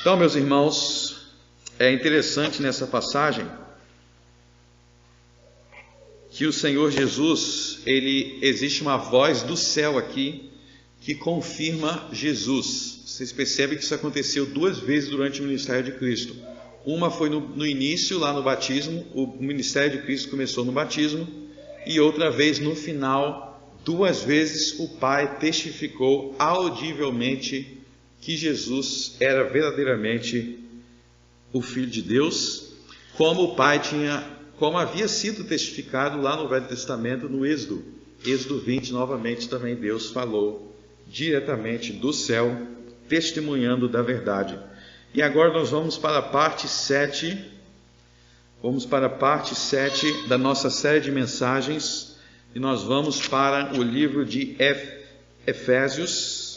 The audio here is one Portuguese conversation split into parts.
Então, meus irmãos, é interessante nessa passagem que o Senhor Jesus, existe uma voz do céu aqui que confirma Jesus. Vocês percebem que isso aconteceu duas vezes durante o ministério de Cristo. Uma foi no início, lá no batismo, o ministério de Cristo começou no batismo, e outra vez no final, duas vezes o Pai testificou audivelmente que Jesus era verdadeiramente o Filho de Deus, como havia sido testificado lá no Velho Testamento, no Êxodo 20, novamente também Deus falou diretamente do céu, testemunhando da verdade. E agora nós vamos para a parte 7, da nossa série de mensagens, e nós vamos para o livro de Efésios,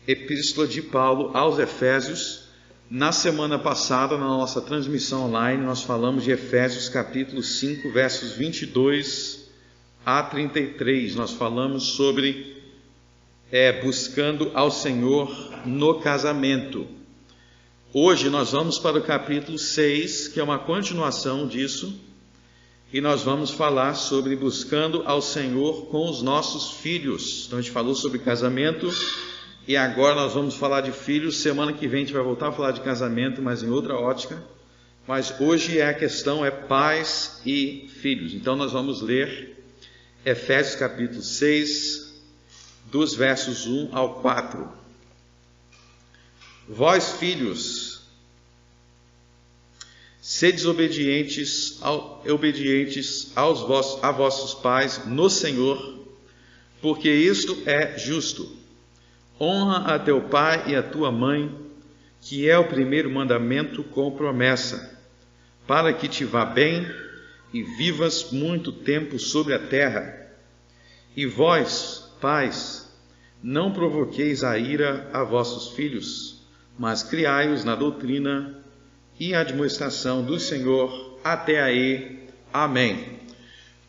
Epístola de Paulo aos Efésios. Na semana passada, na nossa transmissão online, nós falamos de Efésios capítulo 5, versos 22 a 33. Nós falamos sobre buscando ao Senhor no casamento. Hoje nós vamos para o capítulo 6, que é uma continuação disso, e nós vamos falar sobre buscando ao Senhor com os nossos filhos. Então a gente falou sobre casamento, e agora nós vamos falar de filhos. Semana que vem a gente vai voltar a falar de casamento, mas em outra ótica. Mas hoje a questão é pais e filhos. Então nós vamos ler Efésios capítulo 6, dos versos 1 ao 4. Vós, filhos, sedes obedientes a vossos pais no Senhor, porque isto é justo. Honra a teu pai e a tua mãe, que é o primeiro mandamento com promessa, para que te vá bem e vivas muito tempo sobre a terra. E vós, pais, não provoqueis a ira a vossos filhos, mas criai-os na doutrina e admoestação do Senhor até aí. Amém.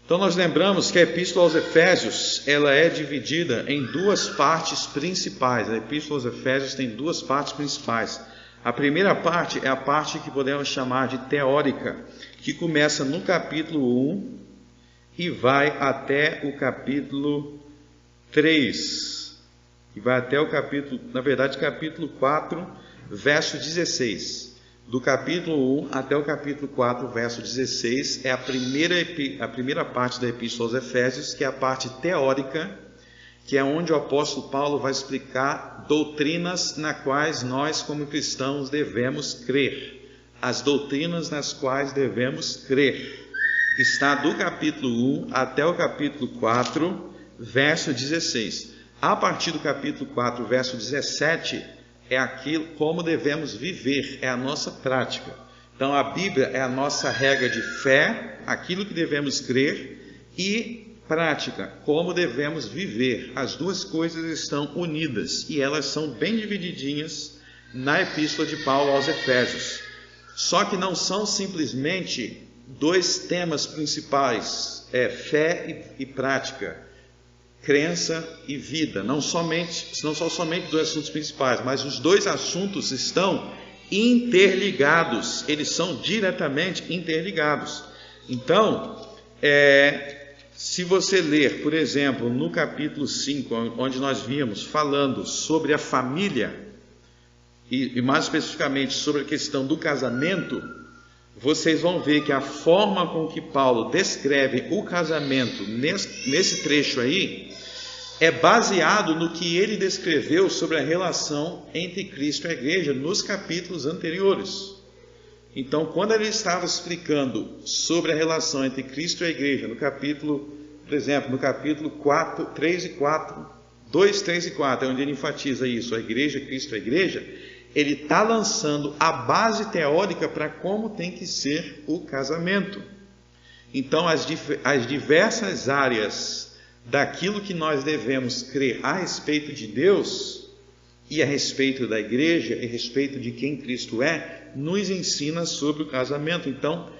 Então nós lembramos que a Epístola aos Efésios, ela é dividida em duas partes principais. A Epístola aos Efésios tem duas partes principais. A primeira parte é a parte que podemos chamar de teórica, que começa no capítulo 1 e vai até o capítulo 3. E vai até o capítulo 4, verso 16. Do capítulo 1 até o capítulo 4, verso 16, é a primeira parte da Epístola aos Efésios, que é a parte teórica, que é onde o apóstolo Paulo vai explicar doutrinas nas quais nós, como cristãos, devemos crer. As doutrinas nas quais devemos crer. Está do capítulo 1 até o capítulo 4, verso 16. A partir do capítulo 4, verso 17, é aquilo como devemos viver, é a nossa prática. Então a Bíblia é a nossa regra de fé, aquilo que devemos crer, e prática, como devemos viver. As duas coisas estão unidas e elas são bem divididinhas na Epístola de Paulo aos Efésios. Só que não são simplesmente dois temas principais, fé e prática, crença e vida, não são somente dois assuntos principais, mas os dois assuntos estão interligados, eles são diretamente interligados. Então, se você ler, por exemplo, no capítulo 5, onde nós vimos falando sobre a família, e mais especificamente sobre a questão do casamento, vocês vão ver que a forma com que Paulo descreve o casamento nesse trecho aí é baseado no que ele descreveu sobre a relação entre Cristo e a igreja nos capítulos anteriores. Então, quando ele estava explicando sobre a relação entre Cristo e a igreja, no capítulo, por exemplo, no capítulo 4, 3 e 4, 2, 3 e 4, é onde ele enfatiza isso, a igreja, Cristo e a igreja, ele está lançando a base teórica para como tem que ser o casamento. Então, as diversas áreas daquilo que nós devemos crer a respeito de Deus e a respeito da igreja e a respeito de quem Cristo é, nos ensina sobre o casamento. Então,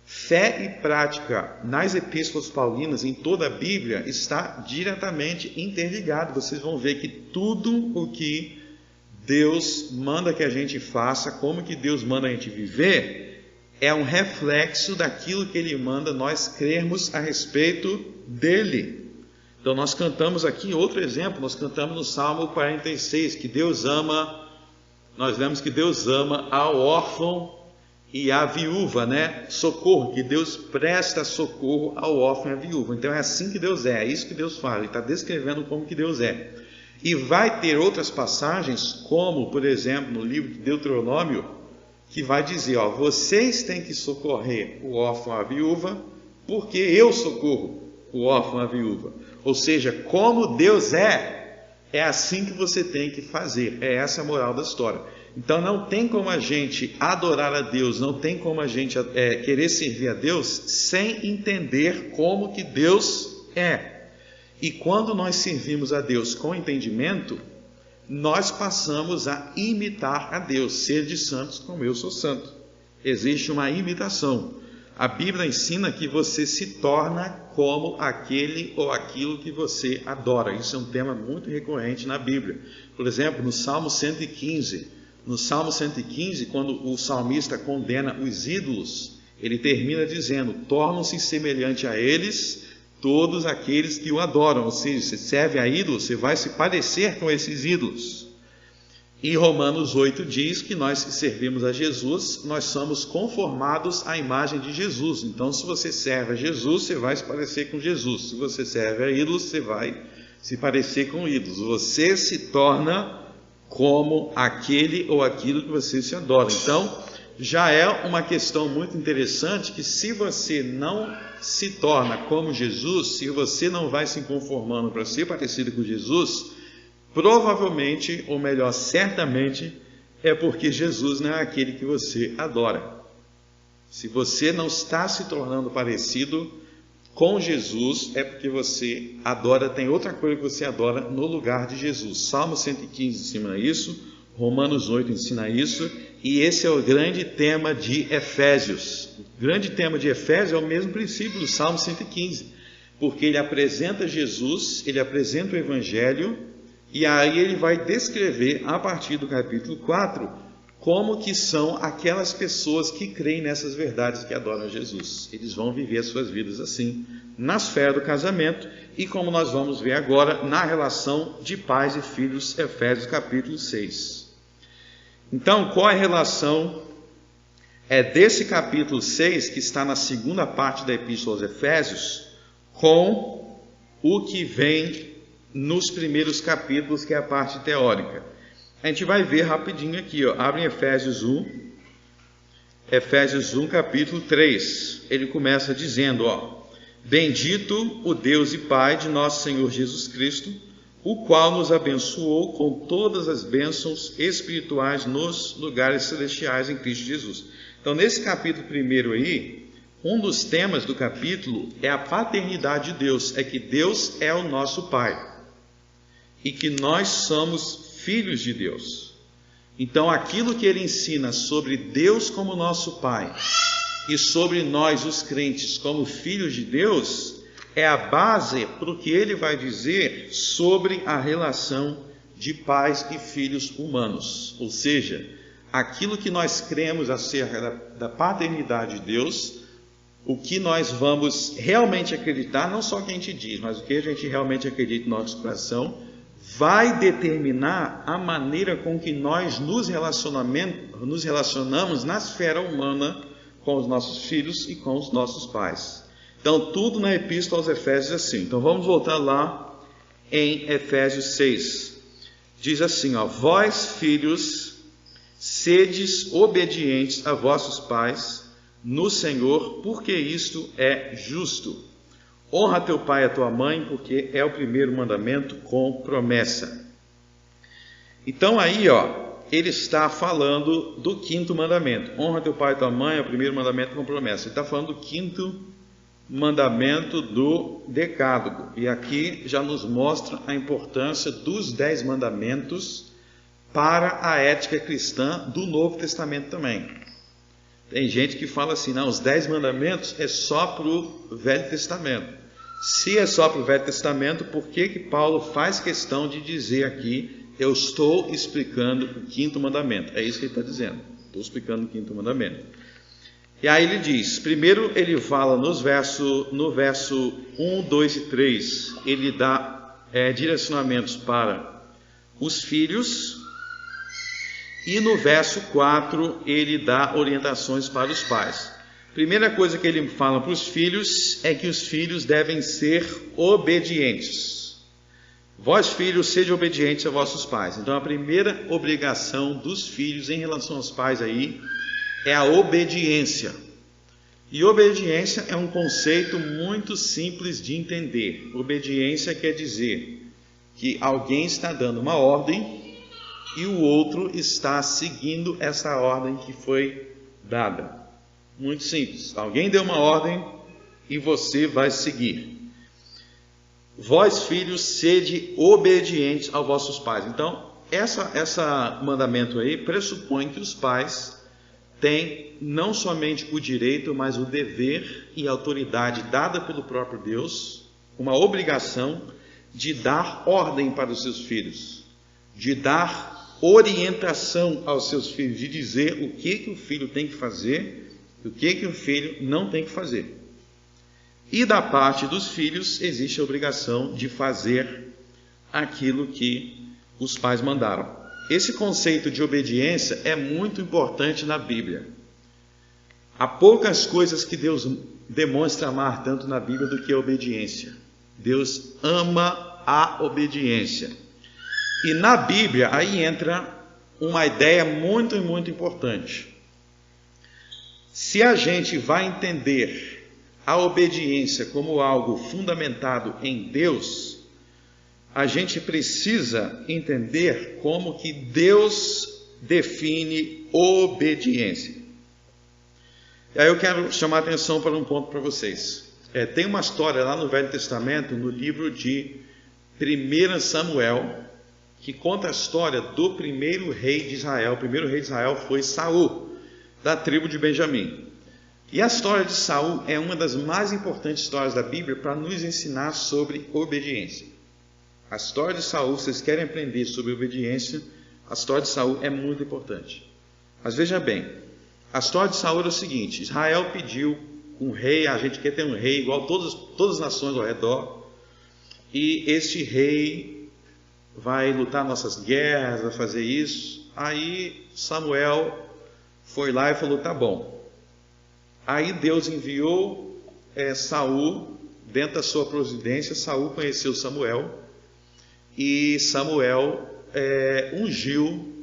fé e prática nas epístolas paulinas, em toda a Bíblia, está diretamente interligado. Vocês vão ver que tudo o que Deus manda que a gente faça, como que Deus manda a gente viver, é um reflexo daquilo que Ele manda nós crermos a respeito dEle. Então nós cantamos aqui outro exemplo, nós cantamos no Salmo 46, que Deus ama, nós lemos que Deus ama ao órfão e à viúva, né? Socorro, que Deus presta socorro ao órfão e à viúva. Então é assim que Deus é isso que Deus faz, Ele está descrevendo como que Deus é. E vai ter outras passagens, como, por exemplo, no livro de Deuteronômio, que vai dizer, ó, vocês têm que socorrer o órfão e a viúva, porque eu socorro o órfão e a viúva. Ou seja, como Deus é assim que você tem que fazer. É essa a moral da história. Então não tem como a gente adorar a Deus, não tem como a gente querer servir a Deus sem entender como que Deus é. E quando nós servimos a Deus com entendimento, nós passamos a imitar a Deus, ser de santos como eu sou santo. Existe uma imitação. A Bíblia ensina que você se torna como aquele ou aquilo que você adora. Isso é um tema muito recorrente na Bíblia. Por exemplo, no Salmo 115. No Salmo 115, quando o salmista condena os ídolos, ele termina dizendo, tornam-se semelhante a eles todos aqueles que o adoram. Ou seja, você serve a ídolos, você vai se parecer com esses ídolos. E Romanos 8 diz que nós que servimos a Jesus, nós somos conformados à imagem de Jesus. Então, se você serve a Jesus, você vai se parecer com Jesus. Se você serve a ídolos, você vai se parecer com ídolos. Você se torna como aquele ou aquilo que você se adora. Então, já é uma questão muito interessante que se você não se torna como Jesus, se você não vai se conformando para ser parecido com Jesus, provavelmente, ou melhor, certamente, é porque Jesus não é aquele que você adora. Se você não está se tornando parecido com Jesus, é porque você adora, tem outra coisa que você adora no lugar de Jesus. Salmo 115 ensina isso, Romanos 8 ensina isso, e esse é o grande tema de Efésios. O grande tema de Efésios é o mesmo princípio do Salmo 115, porque ele apresenta Jesus, ele apresenta o Evangelho, e aí ele vai descrever, a partir do capítulo 4, como que são aquelas pessoas que creem nessas verdades, que adoram Jesus. Eles vão viver as suas vidas assim, na esfera do casamento, e como nós vamos ver agora, na relação de pais e filhos, Efésios capítulo 6. Então, qual é a relação desse capítulo 6, que está na segunda parte da Epístola aos Efésios, com o que vem nos primeiros capítulos, que é a parte teórica? A gente vai ver rapidinho aqui, ó. Abre em Efésios 1, capítulo 3. Ele começa dizendo, ó: bendito o Deus e Pai de nosso Senhor Jesus Cristo, o qual nos abençoou com todas as bênçãos espirituais nos lugares celestiais em Cristo Jesus. Então, nesse capítulo primeiro aí, um dos temas do capítulo é a paternidade de Deus, é que Deus é o nosso Pai e que nós somos filhos de Deus. Então, aquilo que ele ensina sobre Deus como nosso Pai e sobre nós, os crentes, como filhos de Deus, é a base para o que ele vai dizer sobre a relação de pais e filhos humanos. Ou seja, aquilo que nós cremos acerca da paternidade de Deus, o que nós vamos realmente acreditar, não só o que a gente diz, mas o que a gente realmente acredita no nosso coração, vai determinar a maneira com que nós nos relacionamos na esfera humana com os nossos filhos e com os nossos pais. Então, tudo na Epístola aos Efésios é assim. Então, vamos voltar lá em Efésios 6. Diz assim, ó: vós, filhos, sedes obedientes a vossos pais no Senhor, porque isto é justo. Honra teu pai e a tua mãe, porque é o primeiro mandamento com promessa. Então aí, ó, ele está falando do quinto mandamento. Honra teu pai e tua mãe é o primeiro mandamento com promessa. Ele está falando do quinto mandamento do Decálogo. E aqui já nos mostra a importância dos 10 mandamentos para a ética cristã do Novo Testamento também. Tem gente que fala assim, não, os 10 mandamentos é só para o Velho Testamento. Se é só para o Velho Testamento, por que Paulo faz questão de dizer aqui Eu estou explicando o quinto mandamento. É isso que ele está dizendo. Estou explicando o quinto mandamento. E aí ele diz, primeiro ele fala no verso 1, 2 e 3, ele dá direcionamentos para os filhos, e no verso 4 ele dá orientações para os pais. Primeira coisa que ele fala para os filhos é que os filhos devem ser obedientes. Vós, filhos, sejam obedientes a vossos pais. Então a primeira obrigação dos filhos em relação aos pais aí é a obediência. E obediência é um conceito muito simples de entender. Obediência quer dizer que alguém está dando uma ordem e o outro está seguindo essa ordem que foi dada. Muito simples. Alguém deu uma ordem e você vai seguir. Vós, filhos, sede obedientes aos vossos pais. Então, essa mandamento aí pressupõe que os pais têm não somente o direito, mas o dever e a autoridade dada pelo próprio Deus, uma obrigação de dar ordem para os seus filhos, de dar orientação aos seus filhos, de dizer o que o filho tem que fazer e o que o filho não tem que fazer. E da parte dos filhos existe a obrigação de fazer aquilo que os pais mandaram. Esse conceito de obediência é muito importante na Bíblia. Há poucas coisas que Deus demonstra amar tanto na Bíblia do que a obediência. Deus ama a obediência. E na Bíblia aí entra uma ideia muito importante. Se a gente vai entender a obediência como algo fundamentado em Deus, a gente precisa entender como que Deus define obediência. E aí eu quero chamar a atenção para um ponto para vocês. Tem uma história lá no Velho Testamento, no livro de 1 Samuel, que conta a história do primeiro rei de Israel. O primeiro rei de Israel foi Saul, da tribo de Benjamim. E a história de Saul é uma das mais importantes histórias da Bíblia para nos ensinar sobre obediência. A história de Saul, vocês querem aprender sobre obediência, a história de Saul é muito importante. Mas veja bem, a história de Saul era o seguinte: Israel pediu um rei, a gente quer ter um rei igual todas as nações ao redor, e este rei vai lutar nossas guerras, vai fazer isso. Aí Samuel foi lá e falou, tá bom. Aí Deus enviou Saul, dentro da sua providência, Saul conheceu Samuel, e Samuel ungiu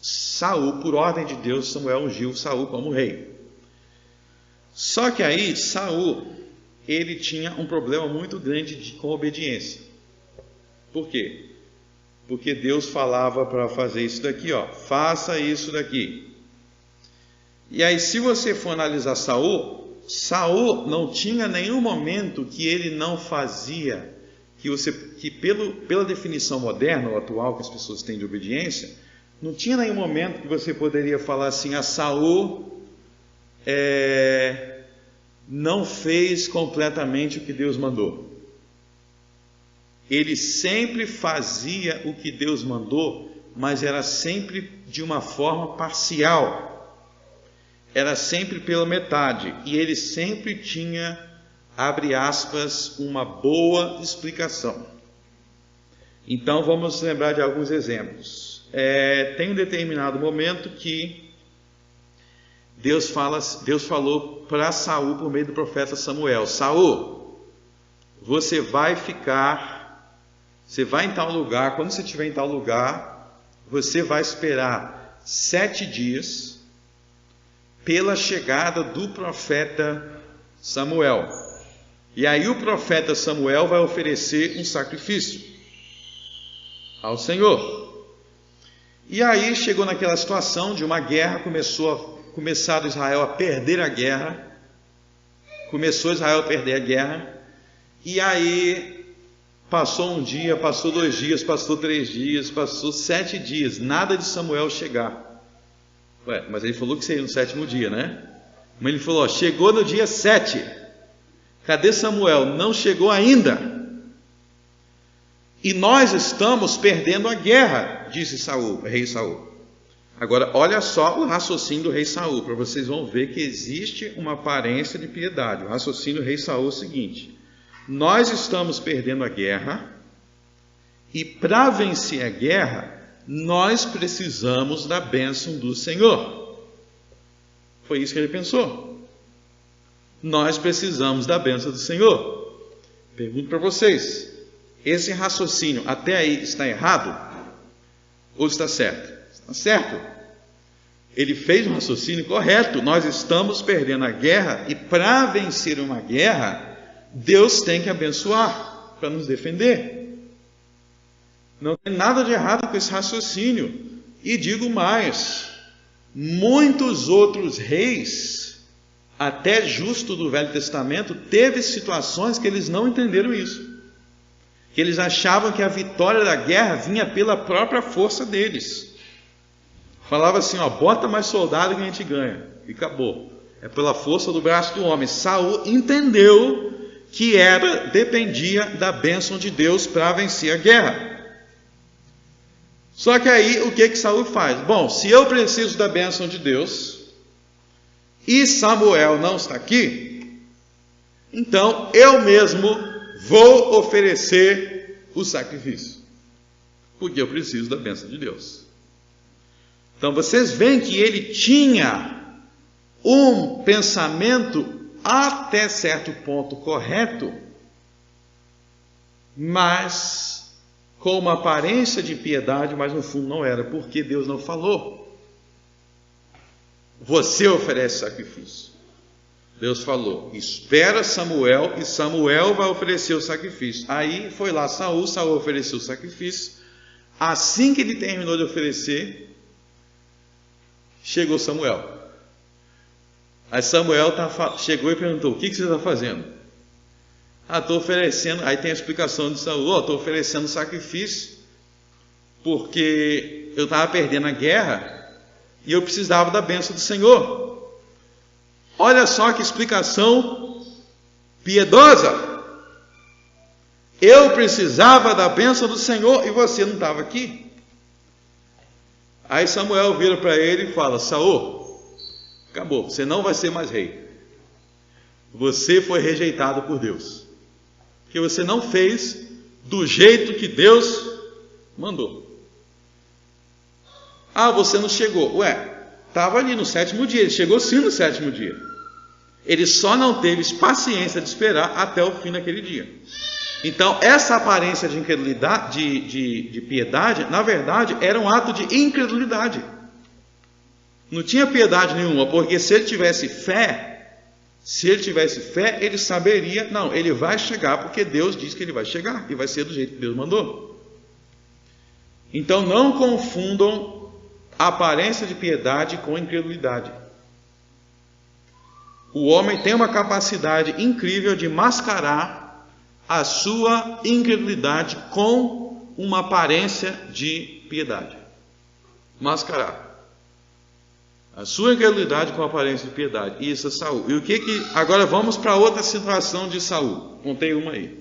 Saul, por ordem de Deus, Samuel ungiu Saul como rei. Só que aí Saul, ele tinha um problema muito grande com obediência. Por quê? Porque Deus falava para fazer isso daqui, ó, faça isso daqui. E aí, se você for analisar Saul não tinha nenhum momento que ele não fazia, pela definição moderna ou atual que as pessoas têm de obediência, não tinha nenhum momento que você poderia falar assim, Saul não fez completamente o que Deus mandou. Ele sempre fazia o que Deus mandou, mas era sempre de uma forma parcial. Era sempre pela metade. E ele sempre tinha, abre aspas, uma boa explicação. Então vamos lembrar de alguns exemplos. Tem um determinado momento que Deus falou para Saul por meio do profeta Samuel: Saul, você vai em tal lugar. Quando você estiver em tal lugar, você vai esperar 7 dias pela chegada do profeta Samuel. E aí o profeta Samuel vai oferecer um sacrifício ao Senhor. E aí chegou naquela situação de uma guerra, começou Israel a perder a guerra. E aí passou um dia, passou 2 dias, passou 3 dias, passou 7 dias, nada de Samuel chegar. Mas ele falou que seria no 7º dia, né? Mas ele falou, chegou no dia 7. Cadê Samuel? Não chegou ainda. E nós estamos perdendo a guerra, disse Saul, rei Saul. Agora, olha só o raciocínio do rei Saul, para vocês vão ver que existe uma aparência de piedade. O raciocínio do rei Saul é o seguinte: nós estamos perdendo a guerra, e para vencer a guerra, nós precisamos da bênção do Senhor. Foi isso que ele pensou. Nós precisamos da bênção do Senhor. Pergunto para vocês, esse raciocínio até aí está errado? Ou está certo? Está certo. Ele fez um raciocínio correto. Nós estamos perdendo a guerra, e para vencer uma guerra, Deus tem que abençoar para nos defender. Não tem nada de errado com esse raciocínio. E digo mais, muitos outros reis, até justo do Velho Testamento, teve situações que eles não entenderam isso. Que eles achavam que a vitória da guerra vinha pela própria força deles. Falava assim, bota mais soldado que a gente ganha. E acabou. É pela força do braço do homem. Saul entendeu que dependia da bênção de Deus para vencer a guerra. Só que aí, o que Saul faz? Bom, se eu preciso da bênção de Deus, e Samuel não está aqui, então eu mesmo vou oferecer o sacrifício, porque eu preciso da bênção de Deus. Então vocês veem que ele tinha um pensamento até certo ponto correto, mas com uma aparência de piedade, mas no fundo não era, porque Deus não falou. Você oferece sacrifício. Deus falou, espera Samuel, e Samuel vai oferecer o sacrifício. Aí foi lá Saul ofereceu o sacrifício. Assim que ele terminou de oferecer, chegou Samuel. Aí Samuel chegou e perguntou, o que você está fazendo? Estou oferecendo, aí tem a explicação de Saul, estou oferecendo sacrifício, porque eu estava perdendo a guerra, e eu precisava da bênção do Senhor. Olha só que explicação piedosa. Eu precisava da bênção do Senhor, e você não estava aqui. Aí Samuel vira para ele e fala, Saul, acabou, você não vai ser mais rei. Você foi rejeitado por Deus. Que você não fez do jeito que Deus mandou. Você não chegou. Estava ali no 7º dia. Ele chegou sim no 7º dia. Ele só não teve paciência de esperar até o fim daquele dia. Então, essa aparência de incredulidade, de piedade, na verdade, era um ato de incredulidade. Não tinha piedade nenhuma, porque se ele tivesse fé, ele saberia, não, ele vai chegar, porque Deus diz que ele vai chegar, e vai ser do jeito que Deus mandou. Então não confundam a aparência de piedade com incredulidade. O homem tem uma capacidade incrível de mascarar a sua incredulidade com uma aparência de piedade. Mascarar a sua incredulidade com a aparência de piedade. Isso é Saul. E agora vamos para outra situação de Saul. Contei uma aí.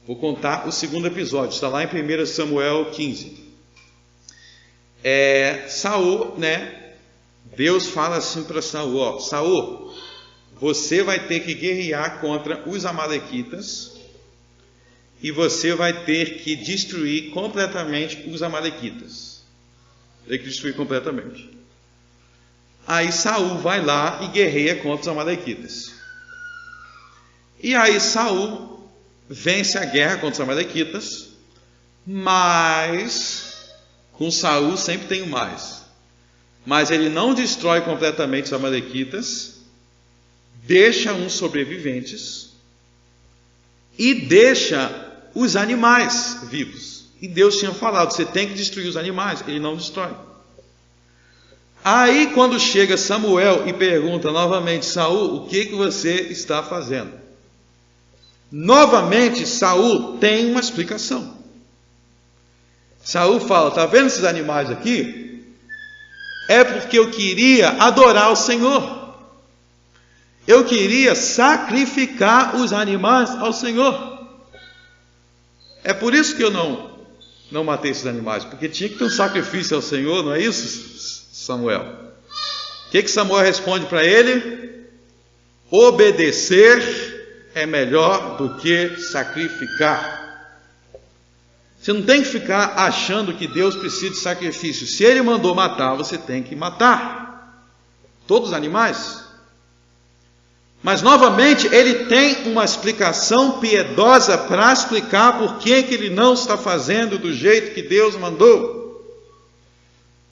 Vou contar o segundo episódio. Está lá em 1 Samuel 15. Saul, Deus fala assim para Saul, Saul, você vai ter que guerrear contra os amalequitas, e você vai ter que destruir completamente os amalequitas. Tem que destruir completamente. Aí Saul vai lá e guerreia contra os amalequitas. E aí Saul vence a guerra contra os amalequitas, mas com Saul sempre tem o mais. Mas ele não destrói completamente os amalequitas, deixa uns sobreviventes e deixa os animais vivos. E Deus tinha falado, você tem que destruir os animais, ele não destrói. Aí quando chega Samuel e pergunta novamente, Saul, o que você está fazendo? Novamente Saul tem uma explicação. Saul fala, está vendo esses animais aqui? É porque eu queria adorar o Senhor. Eu queria sacrificar os animais ao Senhor. É por isso que eu não matei esses animais, porque tinha que ter um sacrifício ao Senhor, não é isso, Samuel? O que Samuel responde para ele? Obedecer é melhor do que sacrificar. Você não tem que ficar achando que Deus precisa de sacrifício. Se Ele mandou matar, você tem que matar todos os animais. Mas novamente Ele tem uma explicação piedosa para explicar por que Ele não está fazendo do jeito que Deus mandou.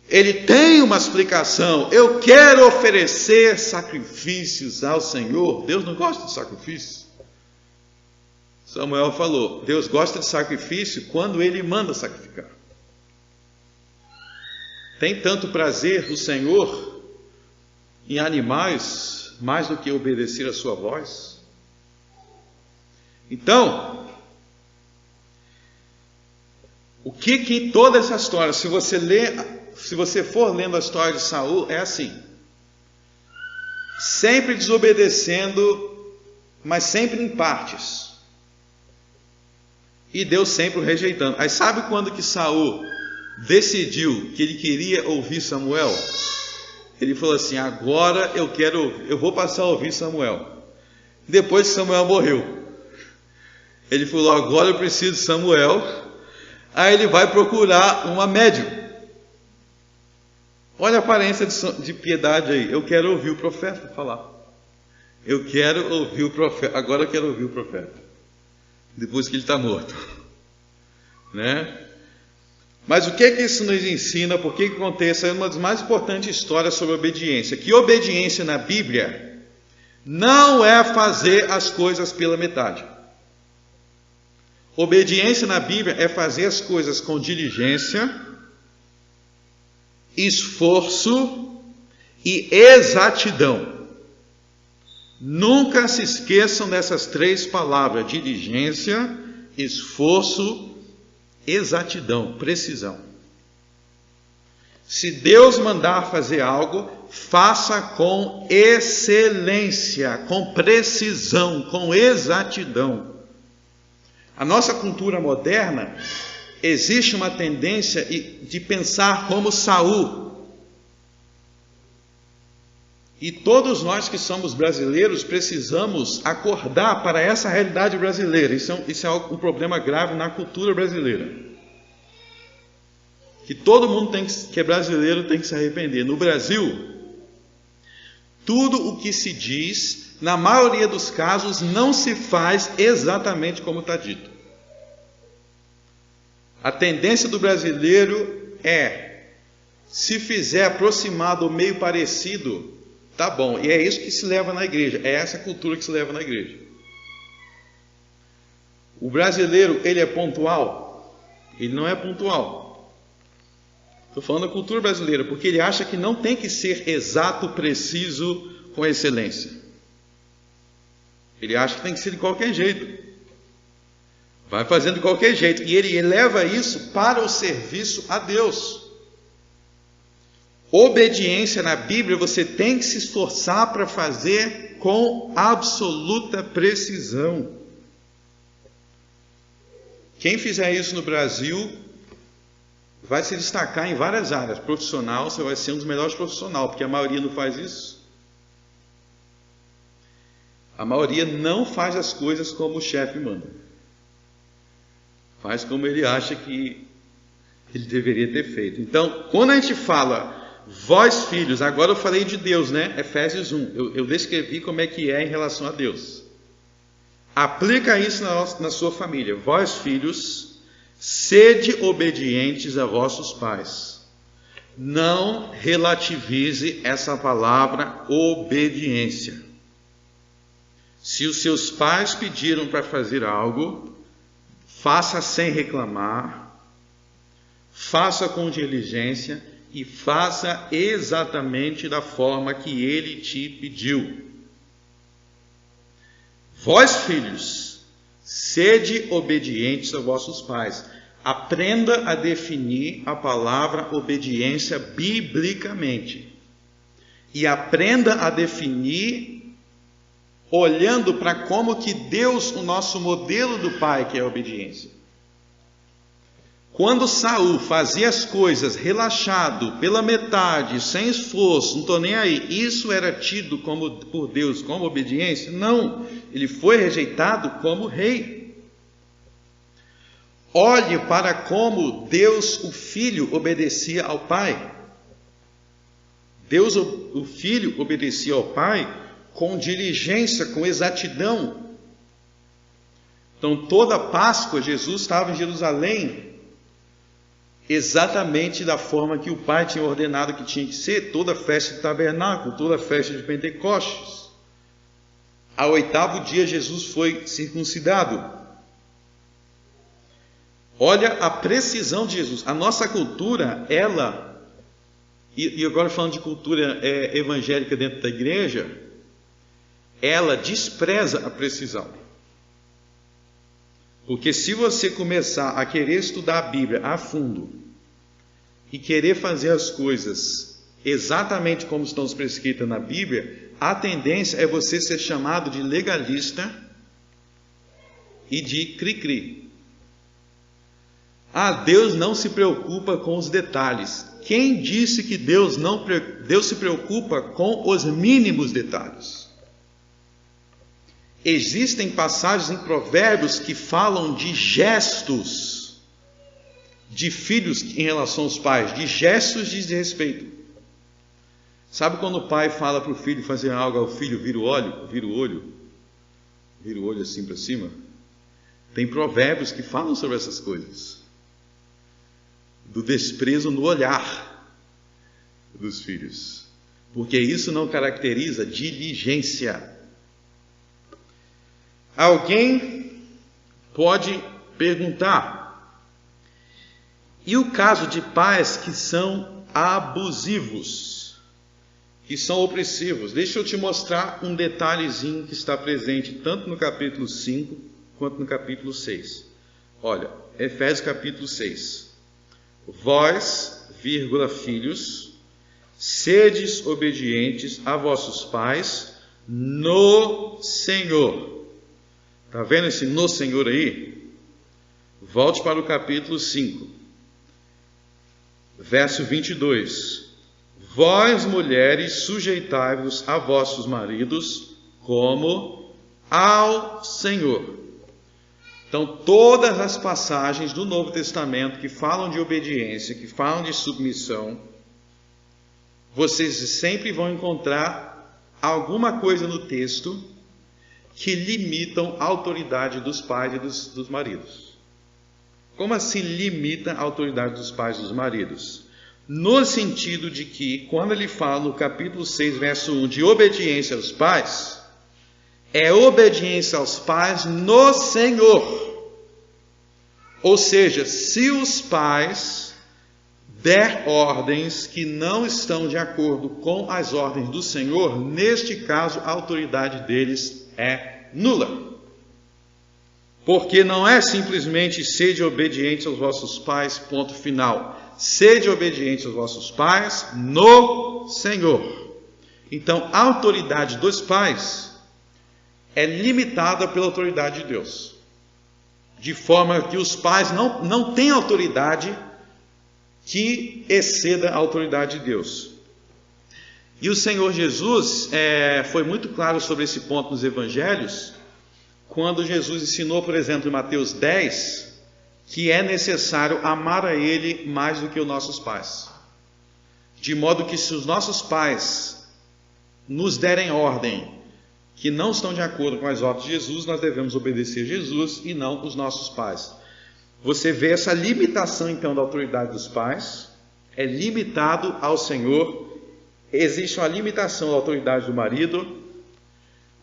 Ele tem uma explicação. Eu quero oferecer sacrifícios ao Senhor. Deus não gosta de sacrifício. Samuel falou, Deus gosta de sacrifício quando Ele manda sacrificar. Tem tanto prazer o Senhor em animais, mais do que obedecer a sua voz? Então, o que toda essa história, se você for lendo a história de Saul, é assim. Sempre desobedecendo, mas sempre em partes. E Deus sempre o rejeitando. Aí sabe quando que Saul decidiu que ele queria ouvir Samuel? Ele falou assim, agora eu vou passar a ouvir Samuel. Depois que Samuel morreu, ele falou, agora eu preciso de Samuel. Aí ele vai procurar uma médium. Olha a aparência de piedade aí. Eu quero ouvir o profeta falar. Eu quero ouvir o profeta. Agora eu quero ouvir o profeta. Depois que ele está morto, né? Mas o que isso nos ensina? Por que acontece? É uma das mais importantes histórias sobre obediência. Que obediência na Bíblia não é fazer as coisas pela metade. Obediência na Bíblia é fazer as coisas com diligência, esforço e exatidão. Nunca se esqueçam dessas três palavras: diligência, esforço, exatidão, precisão. Se Deus mandar fazer algo, faça com excelência, com precisão, com exatidão. A nossa cultura moderna, existe uma tendência de pensar como Saul. E todos nós que somos brasileiros precisamos acordar para essa realidade brasileira. Isso é um problema grave na cultura brasileira. Que todo mundo que é brasileiro tem que se arrepender. No Brasil, tudo o que se diz, na maioria dos casos, não se faz exatamente como está dito. A tendência do brasileiro é, se fizer aproximado ou meio parecido, tá bom, e é isso que se leva na igreja, é essa cultura que se leva na igreja. O brasileiro, ele é pontual? Ele não é pontual. Estou falando da cultura brasileira, porque ele acha que não tem que ser exato, preciso, com excelência. Ele acha que tem que ser de qualquer jeito. Vai fazendo de qualquer jeito, e ele eleva isso para o serviço a Deus. Obediência na Bíblia você tem que se esforçar para fazer com absoluta precisão. Quem fizer isso no Brasil vai se destacar em várias áreas. Profissional, você vai ser um dos melhores profissionais, porque a maioria não faz isso. A maioria não faz as coisas como o chefe manda. Faz como ele acha que ele deveria ter feito. Então, quando a gente fala vós filhos, agora eu falei de Deus, né? Efésios 1, eu descrevi como é que é em relação a Deus. Aplica isso na sua família. Vós filhos, sede obedientes a vossos pais. Não relativize essa palavra obediência. Se os seus pais pediram para fazer algo, faça sem reclamar, faça com diligência e faça exatamente da forma que ele te pediu. Vós, filhos, sede obedientes a vossos pais. Aprenda a definir a palavra obediência biblicamente. E aprenda a definir olhando para como que Deus, o nosso modelo do Pai, que é a obediência. Quando Saul fazia as coisas relaxado, pela metade, sem esforço, não estou nem aí, isso era tido por Deus como obediência? Não, ele foi rejeitado como rei. Olhe para como Deus, o Filho, obedecia ao Pai. Deus, o Filho, obedecia ao Pai com diligência, com exatidão. Então, toda Páscoa, Jesus estava em Jerusalém, exatamente da forma que o Pai tinha ordenado que tinha que ser. Toda festa de tabernáculo, toda festa de Pentecostes. Ao 8º dia, Jesus foi circuncidado. Olha a precisão de Jesus. A nossa cultura, e agora falando de cultura evangélica dentro da igreja, ela despreza a precisão. Porque se você começar a querer estudar a Bíblia a fundo e querer fazer as coisas exatamente como estão prescritas na Bíblia, a tendência é você ser chamado de legalista e de cri-cri. Deus não se preocupa com os detalhes. Quem disse que Deus se preocupa com os mínimos detalhes? Existem passagens em Provérbios que falam de gestos de filhos em relação aos pais, de gestos de desrespeito. Sabe quando o pai fala para o filho fazer algo, o filho vira o olho assim para cima? Tem provérbios que falam sobre essas coisas. Do desprezo no olhar dos filhos. Porque isso não caracteriza diligência. Alguém pode perguntar: e o caso de pais que são abusivos, que são opressivos? Deixa eu te mostrar um detalhezinho que está presente tanto no capítulo 5 quanto no capítulo 6. Olha, Efésios capítulo 6. Vós, filhos, sedes obedientes a vossos pais no Senhor. Está vendo esse no Senhor aí? Volte para o capítulo 5, verso 22. Vós, mulheres, sujeitai-vos a vossos maridos como ao Senhor. Então, todas as passagens do Novo Testamento que falam de obediência, que falam de submissão, vocês sempre vão encontrar alguma coisa no texto que limitam a autoridade dos pais e dos maridos. Como assim limita a autoridade dos pais e dos maridos? No sentido de que, quando ele fala no capítulo 6, verso 1, de obediência aos pais, é obediência aos pais no Senhor. Ou seja, se os pais der ordens que não estão de acordo com as ordens do Senhor, neste caso a autoridade deles é nula. Porque não é simplesmente sede obediente aos vossos pais, ponto final. Sede obediente aos vossos pais no Senhor. Então, a autoridade dos pais é limitada pela autoridade de Deus. De forma que os pais não têm autoridade que exceda a autoridade de Deus. E o Senhor Jesus foi muito claro sobre esse ponto nos evangelhos, quando Jesus ensinou, por exemplo, em Mateus 10, que é necessário amar a Ele mais do que os nossos pais. De modo que se os nossos pais nos derem ordem que não estão de acordo com as ordens de Jesus, nós devemos obedecer a Jesus e não os nossos pais. Você vê essa limitação, então, da autoridade dos pais, é limitado ao Senhor. Existe uma limitação da autoridade do marido.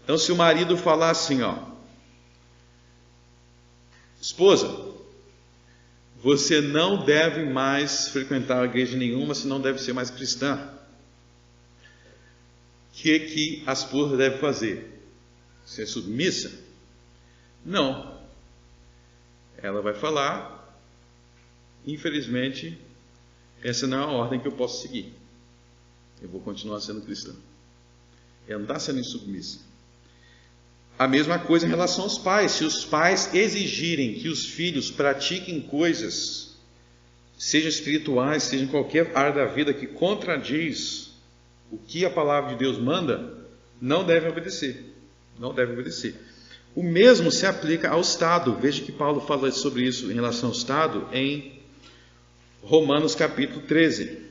Então, se o marido falar assim, esposa, você não deve mais frequentar a igreja nenhuma, você não deve ser mais cristã. O que a esposa deve fazer? Ser submissa? Não. Ela vai falar: infelizmente, essa não é a ordem que eu posso seguir. Eu vou continuar sendo cristã. Ela não está sendo insubmissa. A mesma coisa em relação aos pais. Se os pais exigirem que os filhos pratiquem coisas sejam espirituais, seja em qualquer área da vida que contradiz o que a palavra de Deus manda, não devem obedecer. Não devem obedecer. O mesmo se aplica ao Estado. Veja que Paulo fala sobre isso em relação ao Estado em Romanos capítulo 13.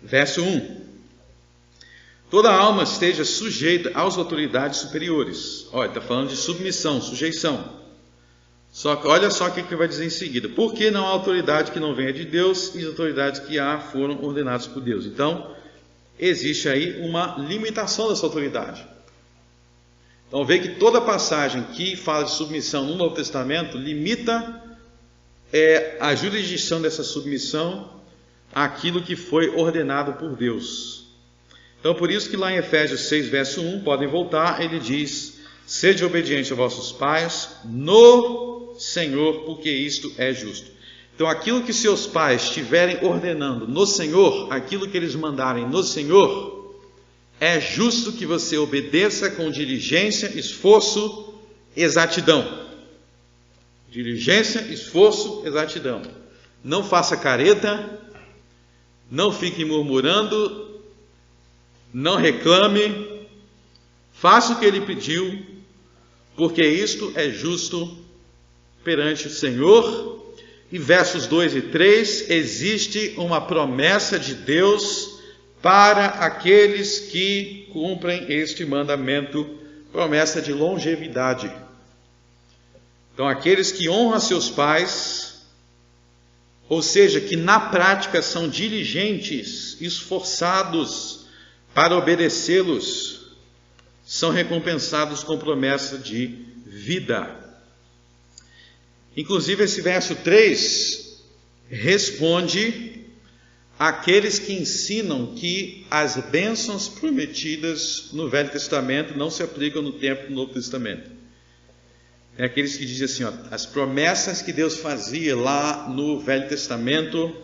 Verso 1. Toda alma esteja sujeita às autoridades superiores. Olha, está falando de submissão, sujeição. Só que olha só o que ele vai dizer em seguida. Porque não há autoridade que não venha de Deus, e as autoridades que há foram ordenadas por Deus. Então, existe aí uma limitação dessa autoridade. Então, vê que toda passagem que fala de submissão no Novo Testamento limita a jurisdição dessa submissão àquilo que foi ordenado por Deus. Então, por isso que lá em Efésios 6, verso 1, podem voltar, ele diz: sede obediente a vossos pais no Senhor, porque isto é justo. Então, aquilo que seus pais estiverem ordenando no Senhor, aquilo que eles mandarem no Senhor, é justo que você obedeça com diligência, esforço, exatidão. Diligência, esforço, exatidão. Não faça careta, não fique murmurando, não reclame, faça o que ele pediu, porque isto é justo perante o Senhor. E versos 2 e 3, existe uma promessa de Deus para aqueles que cumprem este mandamento, promessa de longevidade. Então, aqueles que honram seus pais, ou seja, que na prática são diligentes, esforçados para obedecê-los, são recompensados com promessa de vida. Inclusive, esse verso 3 responde àqueles que ensinam que as bênçãos prometidas no Velho Testamento não se aplicam no tempo do Novo Testamento. É aqueles que dizem assim, as promessas que Deus fazia lá no Velho Testamento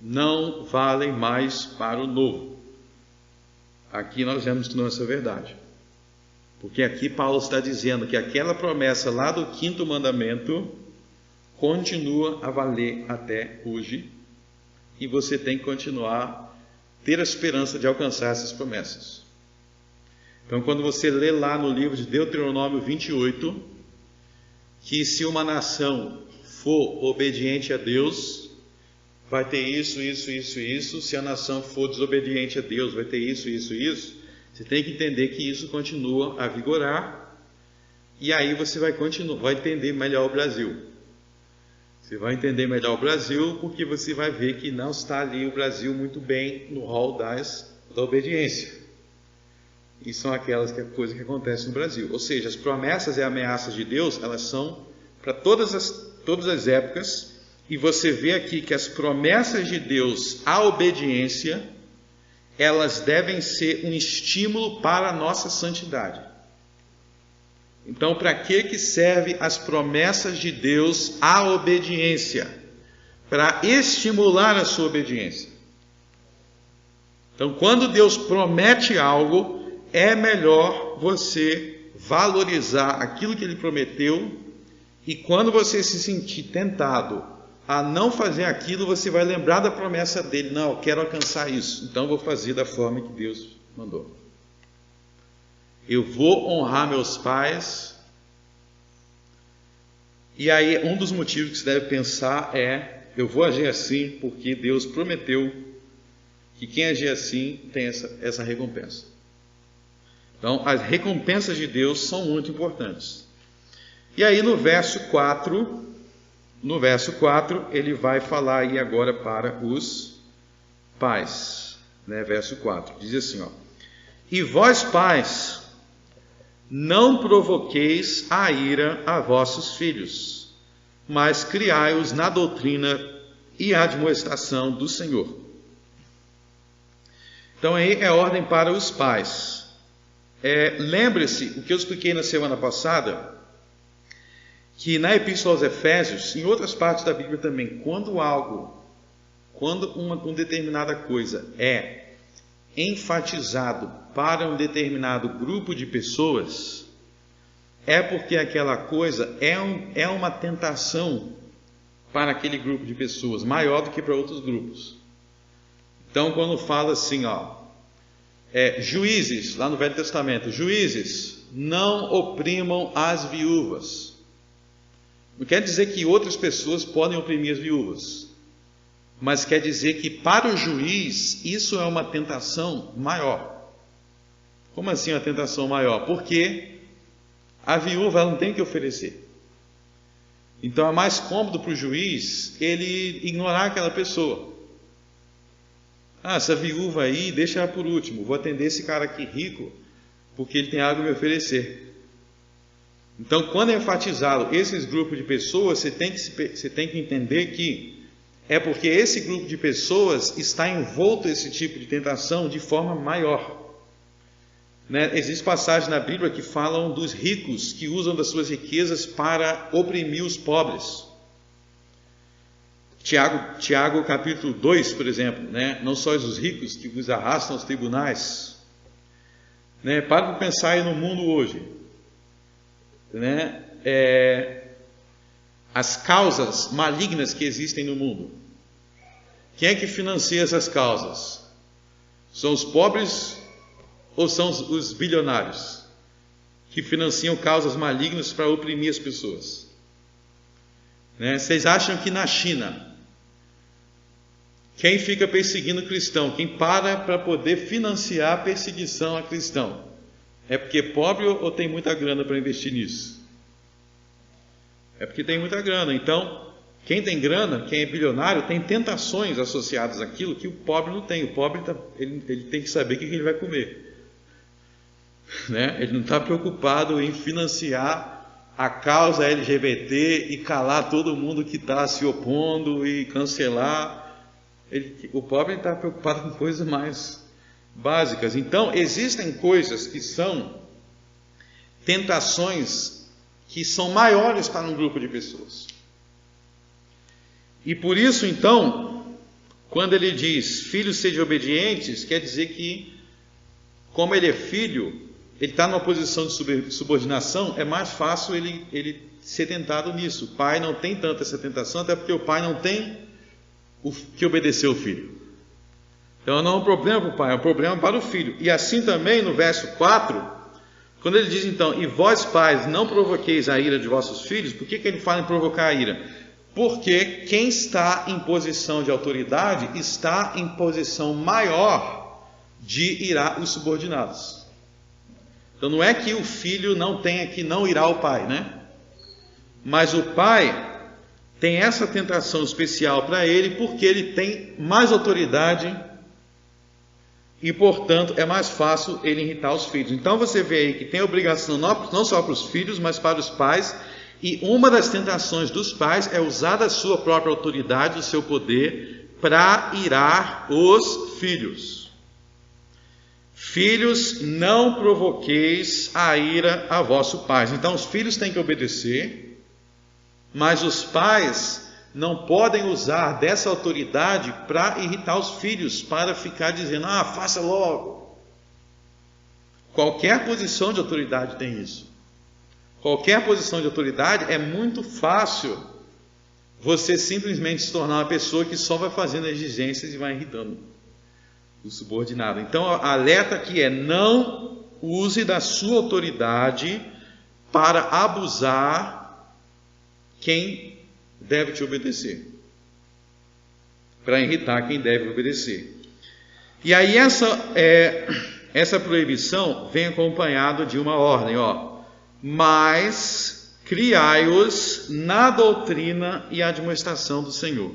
não valem mais para o Novo. Aqui nós vemos que não é essa verdade. Porque aqui Paulo está dizendo que aquela promessa lá do 5º mandamento continua a valer até hoje. E você tem que continuar, ter a esperança de alcançar essas promessas. Então, quando você lê lá no livro de Deuteronômio 28, que se uma nação for obediente a Deus, vai ter isso, isso, isso, isso. Se a nação for desobediente a Deus, vai ter isso, isso, isso. Você tem que entender que isso continua a vigorar. E aí você vai entender melhor o Brasil. Você vai entender melhor o Brasil, porque você vai ver que não está ali o Brasil muito bem no rol da obediência. E são aquelas coisas que acontecem no Brasil. Ou seja, as promessas e ameaças de Deus, elas são para todas as épocas. E você vê aqui que as promessas de Deus à obediência, elas devem ser um estímulo para a nossa santidade. Então, para que servem as promessas de Deus à obediência? Para estimular a sua obediência. Então, quando Deus promete algo, é melhor você valorizar aquilo que Ele prometeu, e quando você se sentir tentado a não fazer aquilo, você vai lembrar da promessa dele. Não, eu quero alcançar isso, então eu vou fazer da forma que Deus mandou. Eu vou honrar meus pais. E aí, um dos motivos que você deve pensar é: eu vou agir assim porque Deus prometeu que quem agir assim tem essa recompensa. Então, as recompensas de Deus são muito importantes. E aí, no verso 4, ele vai falar aí agora para os pais. Verso 4, diz assim, e vós, pais, não provoqueis a ira a vossos filhos, mas criai-os na doutrina e admoestação do Senhor. Então aí é ordem para os pais. Lembre-se o que eu expliquei na semana passada, que na Epístola aos Efésios, em outras partes da Bíblia também, quando uma determinada coisa é enfatizado para um determinado grupo de pessoas, é porque aquela coisa é uma tentação para aquele grupo de pessoas, maior do que para outros grupos. Então, quando fala assim, juízes, lá no Velho Testamento, juízes, não oprimam as viúvas. Não quer dizer que outras pessoas podem oprimir as viúvas, mas quer dizer que para o juiz isso é uma tentação maior. Como assim uma tentação maior? Porque a viúva ela não tem o que oferecer. Então é mais cômodo para o juiz ele ignorar aquela pessoa. Essa viúva aí, deixa ela por último, vou atender esse cara aqui rico, porque ele tem algo a me oferecer. Então, quando é enfatizado esses grupos de pessoas, você tem que entender que é porque esse grupo de pessoas está envolto nesse tipo de tentação de forma maior. Existem passagens na Bíblia que falam dos ricos que usam das suas riquezas para oprimir os pobres. Tiago capítulo 2, por exemplo, não só os ricos que os arrastam aos tribunais. Para pensar aí no mundo hoje. As causas malignas que existem no mundo. Quem é que financia essas causas? São os pobres ou são os bilionários que financiam causas malignas para oprimir as pessoas? Vocês acham que na China quem fica perseguindo cristão, quem para poder financiar a perseguição a cristão, é porque é pobre ou tem muita grana para investir nisso? É porque tem muita grana. Então, quem tem grana, quem é bilionário, tem tentações associadas àquilo que o pobre não tem. O pobre ele tem que saber o que ele vai comer. Ele não está preocupado em financiar a causa LGBT e calar todo mundo que está se opondo e cancelar. O pobre está preocupado com coisas mais básicas. Então, existem coisas que são tentações que são maiores para um grupo de pessoas. E por isso, então, quando ele diz, filhos sejam obedientes, quer dizer que, como ele é filho, ele está numa posição de subordinação, é mais fácil ele ser tentado nisso. O pai não tem tanta essa tentação, até porque o pai não tem o que obedecer o filho. Então não é um problema para o pai, é um problema para o filho. E assim também no verso 4, quando ele diz então, e vós pais não provoqueis a ira de vossos filhos, por que ele fala em provocar a ira? Porque quem está em posição de autoridade está em posição maior de irar os subordinados. Então não é que o filho não tenha que não irar o pai, mas o pai tem essa tentação especial para ele porque ele tem mais autoridade e, portanto, é mais fácil ele irritar os filhos. Então você vê aí que tem obrigação não só para os filhos, mas para os pais, e uma das tentações dos pais é usar da sua própria autoridade, do seu poder, para irar os filhos. Filhos, não provoqueis a ira a vosso pai. Então os filhos têm que obedecer, mas os pais não podem usar dessa autoridade para irritar os filhos, para ficar dizendo, faça logo. Qualquer posição de autoridade tem isso. Qualquer posição de autoridade é muito fácil você simplesmente se tornar uma pessoa que só vai fazendo exigências e vai irritando o subordinado. Então, o alerta aqui é, não use da sua autoridade para abusar quem deve te obedecer, para irritar quem deve obedecer. E aí essa proibição vem acompanhada de uma ordem, mas criai-os na doutrina e admoestação do Senhor.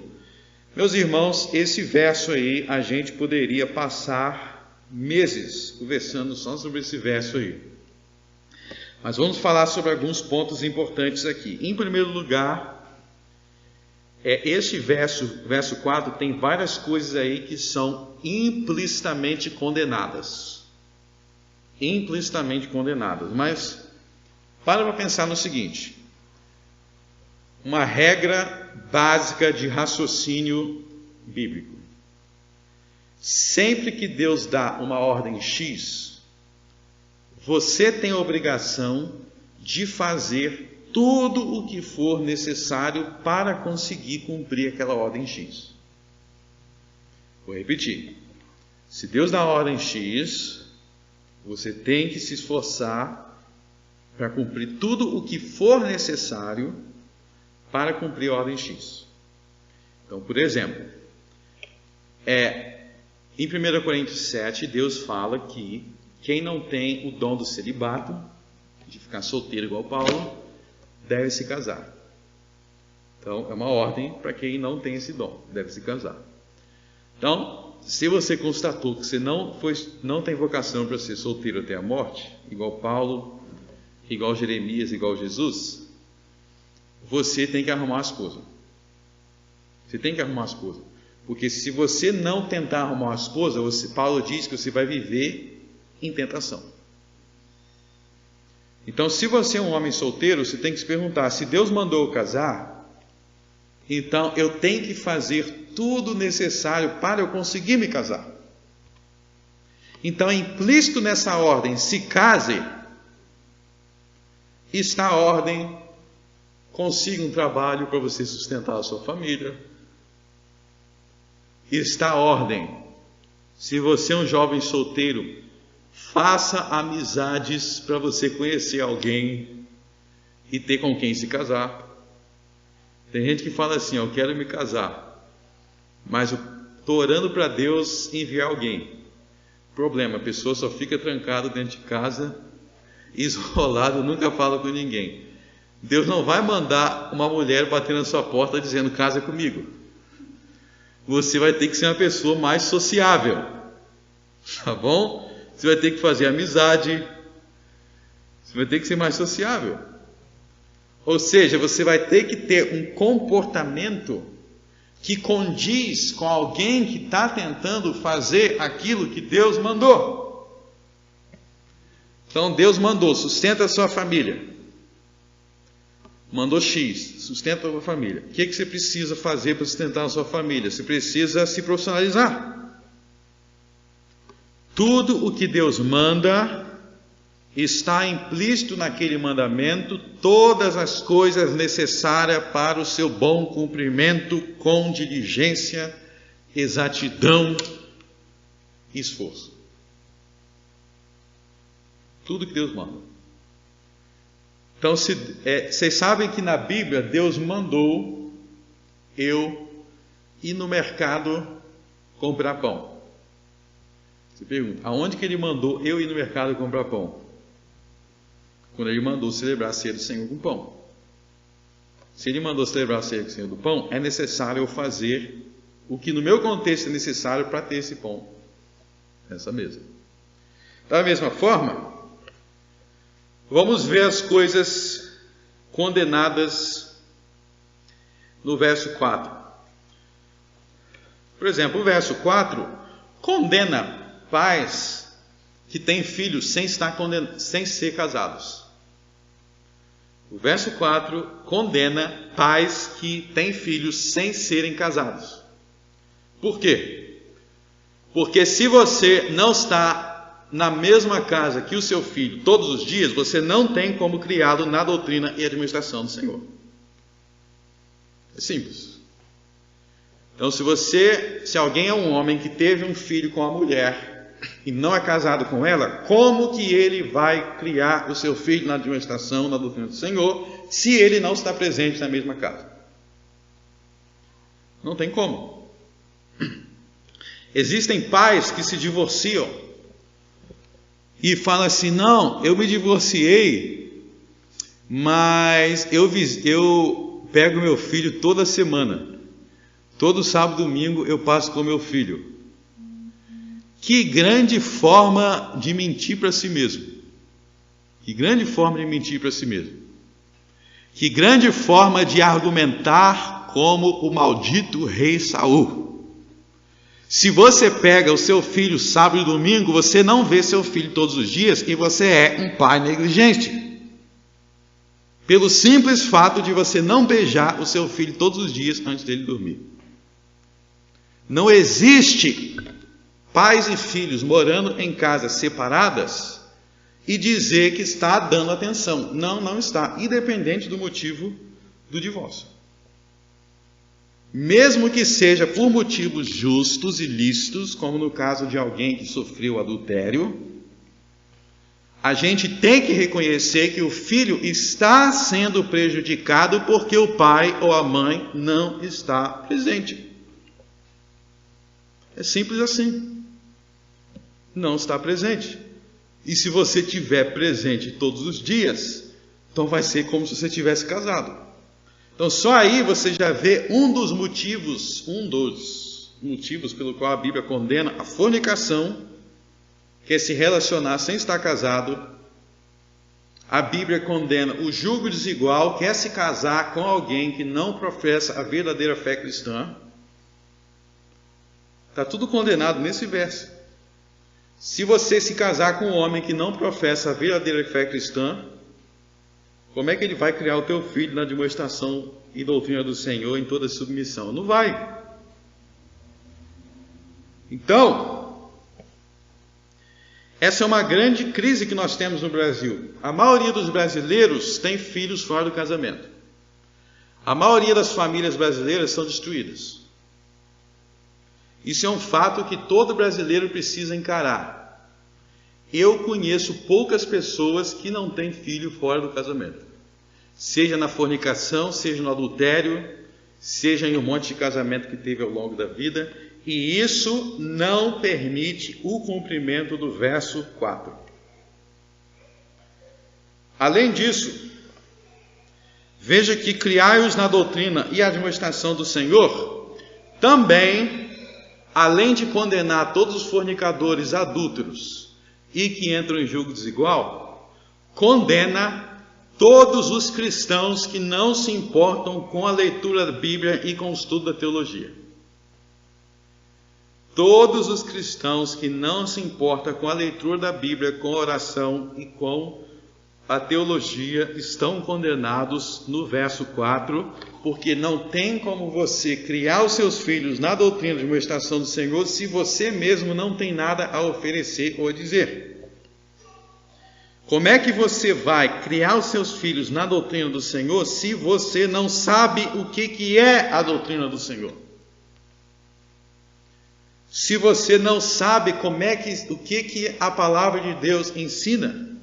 Meus irmãos, esse verso aí a gente poderia passar meses conversando só sobre esse verso aí. Mas vamos falar sobre alguns pontos importantes aqui. Em primeiro lugar, este verso 4, tem várias coisas aí que são implicitamente condenadas. Implicitamente condenadas. Mas, para pensar no seguinte. uma regra básica de raciocínio bíblico. Sempre que Deus dá uma ordem X, você tem a obrigação de fazer tudo o que for necessário para conseguir cumprir aquela ordem X. Vou repetir. Se Deus dá a ordem X, você tem que se esforçar para cumprir tudo o que for necessário para cumprir a ordem X. Então, por exemplo, em 1 Coríntios 7, Deus fala que quem não tem o dom do celibato, de ficar solteiro igual Paulo, deve se casar. Então, é uma ordem para quem não tem esse dom, deve se casar. Então, se você constatou que você não tem vocação para ser solteiro até a morte, igual Paulo, igual Jeremias, igual Jesus, você tem que arrumar a esposa. Você tem que arrumar a esposa. Porque se você não tentar arrumar uma esposa, Paulo diz que você vai viver em tentação. Então, se você é um homem solteiro, você tem que se perguntar, se Deus mandou eu casar, então eu tenho que fazer tudo necessário para eu conseguir me casar. Então, implícito nessa ordem, se case, está a ordem, consiga um trabalho para você sustentar a sua família. Está a ordem, se você é um jovem solteiro, faça amizades para você conhecer alguém e ter com quem se casar. Tem gente que fala assim, eu quero me casar, mas eu estou orando para Deus enviar alguém. Problema, a pessoa só fica trancada dentro de casa, isolado, nunca fala com ninguém. Deus não vai mandar uma mulher bater na sua porta dizendo, casa comigo. Você vai ter que ser uma pessoa mais sociável, tá bom? Você vai ter que fazer amizade, você vai ter que ser mais sociável. Ou seja, você vai ter que ter um comportamento que condiz com alguém que está tentando fazer aquilo que Deus mandou. Então Deus mandou, sustenta a sua família. Mandou X, sustenta a sua família. O que você precisa fazer para sustentar a sua família? Você precisa se profissionalizar. Tudo o que Deus manda está implícito naquele mandamento, todas as coisas necessárias para o seu bom cumprimento com diligência, exatidão e esforço. Tudo que Deus manda. Então, vocês sabem que na Bíblia Deus mandou eu ir no mercado comprar pão. Você pergunta, aonde que Ele mandou eu ir no mercado comprar pão? Quando Ele mandou celebrar a ceia do Senhor com pão. Se Ele mandou celebrar a ceia do Senhor do pão, é necessário eu fazer o que no meu contexto é necessário para ter esse pão nessa mesa. Da mesma forma, vamos ver as coisas condenadas no verso 4. Por exemplo, o verso 4 condena pais que têm filhos sem ser casados. O verso 4 condena pais que têm filhos sem serem casados. Por quê? Porque se você não está na mesma casa que o seu filho todos os dias, você não tem como criá-lo na doutrina e administração do Senhor. É simples. Então, se alguém é um homem que teve um filho com a mulher e não é casado com ela, como que ele vai criar o seu filho na administração, na doutrina do Senhor, se ele não está presente na mesma casa? Não tem como. Existem pais que se divorciam e falam assim, não, eu me divorciei, mas eu pego meu filho toda semana. Todo sábado e domingo eu passo com meu filho. Que grande forma de mentir para si mesmo. Que grande forma de mentir para si mesmo. Que grande forma de argumentar como o maldito rei Saul. Se você pega o seu filho sábado e domingo, você não vê seu filho todos os dias e você é um pai negligente. pelo simples fato de você não beijar o seu filho todos os dias antes dele dormir. Não existe pais e filhos morando em casas separadas e dizer que está dando atenção. Não, não está, independente do motivo do divórcio. Mesmo que seja por motivos justos e lícitos, como no caso de alguém que sofreu adultério, a gente tem que reconhecer que o filho está sendo prejudicado porque o pai ou a mãe não está presente. É simples assim. Não está presente. E se você estiver presente todos os dias, então vai ser como se você tivesse casado. Então só aí você já vê um dos motivos pelo qual a Bíblia condena a fornicação, que é se relacionar sem estar casado. A Bíblia condena o julgo desigual, que é se casar com alguém que não professa a verdadeira fé cristã. Está tudo condenado nesse verso. Se você se casar com um homem que não professa a verdadeira fé cristã, como é que ele vai criar o teu filho na demonstração e doutrina do Senhor em toda submissão? Não vai. Então, essa é uma grande crise que nós temos no Brasil. A maioria dos brasileiros tem filhos fora do casamento. A maioria das famílias brasileiras são destruídas. Isso é um fato que todo brasileiro precisa encarar. Eu conheço poucas pessoas que não têm filho fora do casamento. Seja na fornicação, seja no adultério, seja em um monte de casamento que teve ao longo da vida. E isso não permite o cumprimento do verso 4. Além disso, veja que criai-os na doutrina e admoestação do Senhor, também, além de condenar todos os fornicadores adúlteros e que entram em julgo desigual, condena todos os cristãos que não se importam com a leitura da Bíblia e com o estudo da teologia. Todos os cristãos que não se importam com a leitura da Bíblia, com a oração e com a teologia estão condenados no verso 4, porque não tem como você criar os seus filhos na doutrina de demonstração do Senhor se você mesmo não tem nada a oferecer ou a dizer. Como é que você vai criar os seus filhos na doutrina do Senhor se você não sabe o que é a doutrina do Senhor? Se você não sabe o que a palavra de Deus ensina,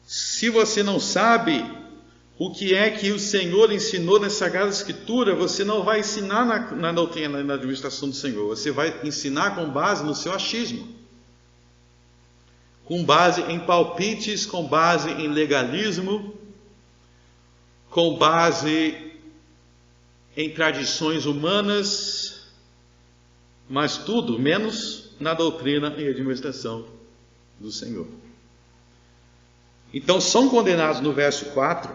se você não sabe o que é que o Senhor ensinou na Sagrada Escritura, você não vai ensinar na doutrina, na administração do Senhor. Você vai ensinar com base no seu achismo, com base em palpites, com base em legalismo, com base em tradições humanas, mas tudo menos na doutrina e administração do Senhor. Então são condenados no verso 4.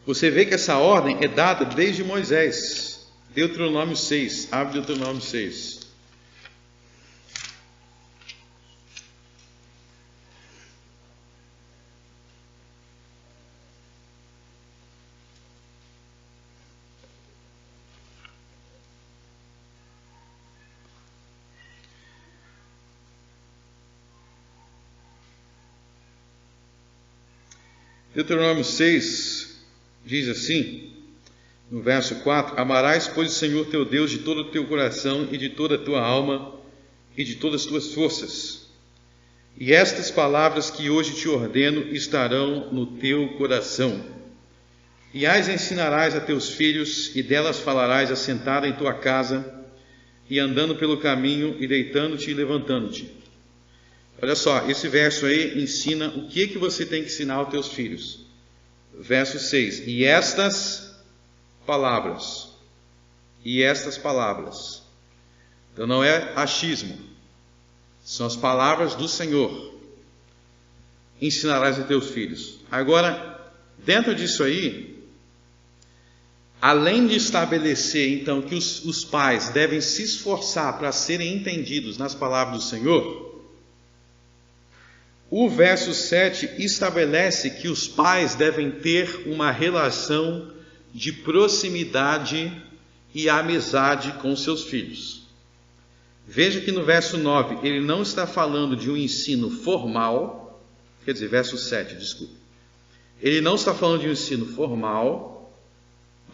Você vê que essa ordem é dada desde Moisés. Deuteronômio 6. Abre Deuteronômio 6. Deuteronômio 6 diz assim, no verso 4: Amarás, pois, o Senhor teu Deus de todo o teu coração e de toda a tua alma e de todas as tuas forças. E estas palavras que hoje te ordeno estarão no teu coração. E as ensinarás a teus filhos, e delas falarás assentada em tua casa, e andando pelo caminho, e deitando-te e levantando-te. Olha só, esse verso aí ensina o que você tem que ensinar aos teus filhos. Verso 6. E estas palavras. Então não é achismo. São as palavras do Senhor. Ensinarás a teus filhos. Agora, dentro disso aí, além de estabelecer então que os pais devem se esforçar para serem entendidos nas palavras do Senhor, O verso 7 estabelece que os pais devem ter uma relação de proximidade e amizade com seus filhos. Veja que no verso 9, ele não está falando de um ensino formal, quer dizer, verso 7, desculpe. Ele não está falando de um ensino formal,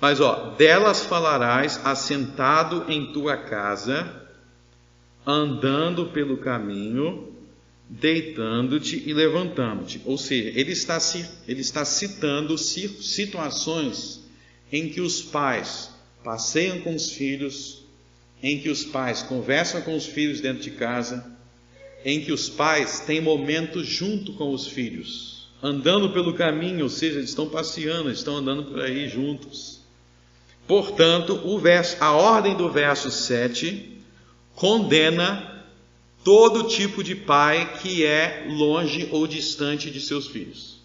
mas delas falarás assentado em tua casa, andando pelo caminho, deitando-te e levantando-te. Ou seja, ele está citando situações em que os pais passeiam com os filhos, em que os pais conversam com os filhos dentro de casa, em que os pais têm momentos junto com os filhos, andando pelo caminho, ou seja, eles estão passeando, eles estão andando por aí juntos. Portanto, a ordem do verso 7 condena todo tipo de pai que é longe ou distante de seus filhos.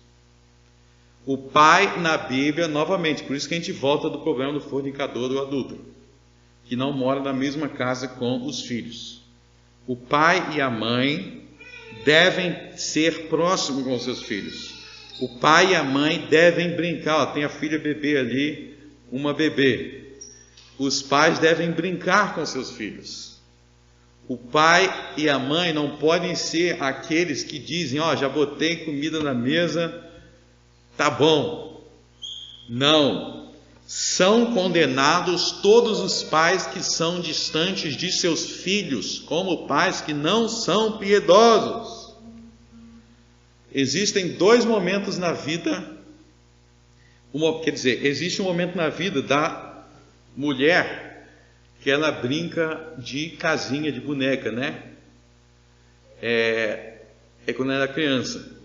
O pai na Bíblia, novamente, por isso que a gente volta do problema do fornicador do adúltero, que não mora na mesma casa com os filhos. O pai e a mãe devem ser próximos com os seus filhos. O pai e a mãe devem brincar. Tem a filha bebê ali, uma bebê. Os pais devem brincar com seus filhos. O pai e a mãe não podem ser aqueles que dizem, já botei comida na mesa, tá bom. Não. São condenados todos os pais que são distantes de seus filhos, como pais que não são piedosos. Existem dois momentos na vida, existe um momento na vida da mulher que ela brinca de casinha de boneca, né? É quando ela era criança.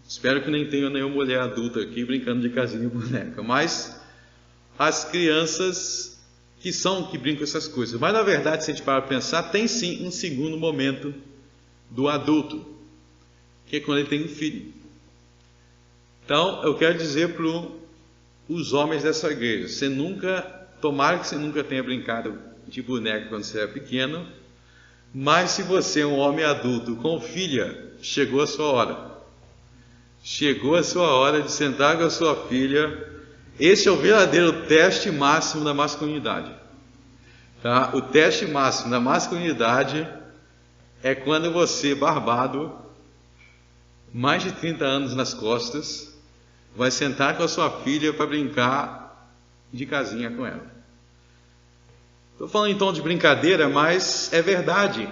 Espero que nem tenha nenhuma mulher adulta aqui brincando de casinha de boneca, mas as crianças que brincam com essas coisas. Mas na verdade, se a gente parar para pensar, tem sim um segundo momento do adulto, que é quando ele tem um filho. Então, eu quero dizer para os homens dessa igreja, tomara que você nunca tenha brincado de boneca quando você era pequeno, mas se você é um homem adulto com filha, chegou a sua hora. Chegou a sua hora de sentar com a sua filha. Esse é o verdadeiro teste máximo da masculinidade. Tá? O teste máximo da masculinidade é quando você, barbado, mais de 30 anos nas costas, vai sentar com a sua filha para brincar de casinha com ela. Estou falando em tom de brincadeira, mas é verdade.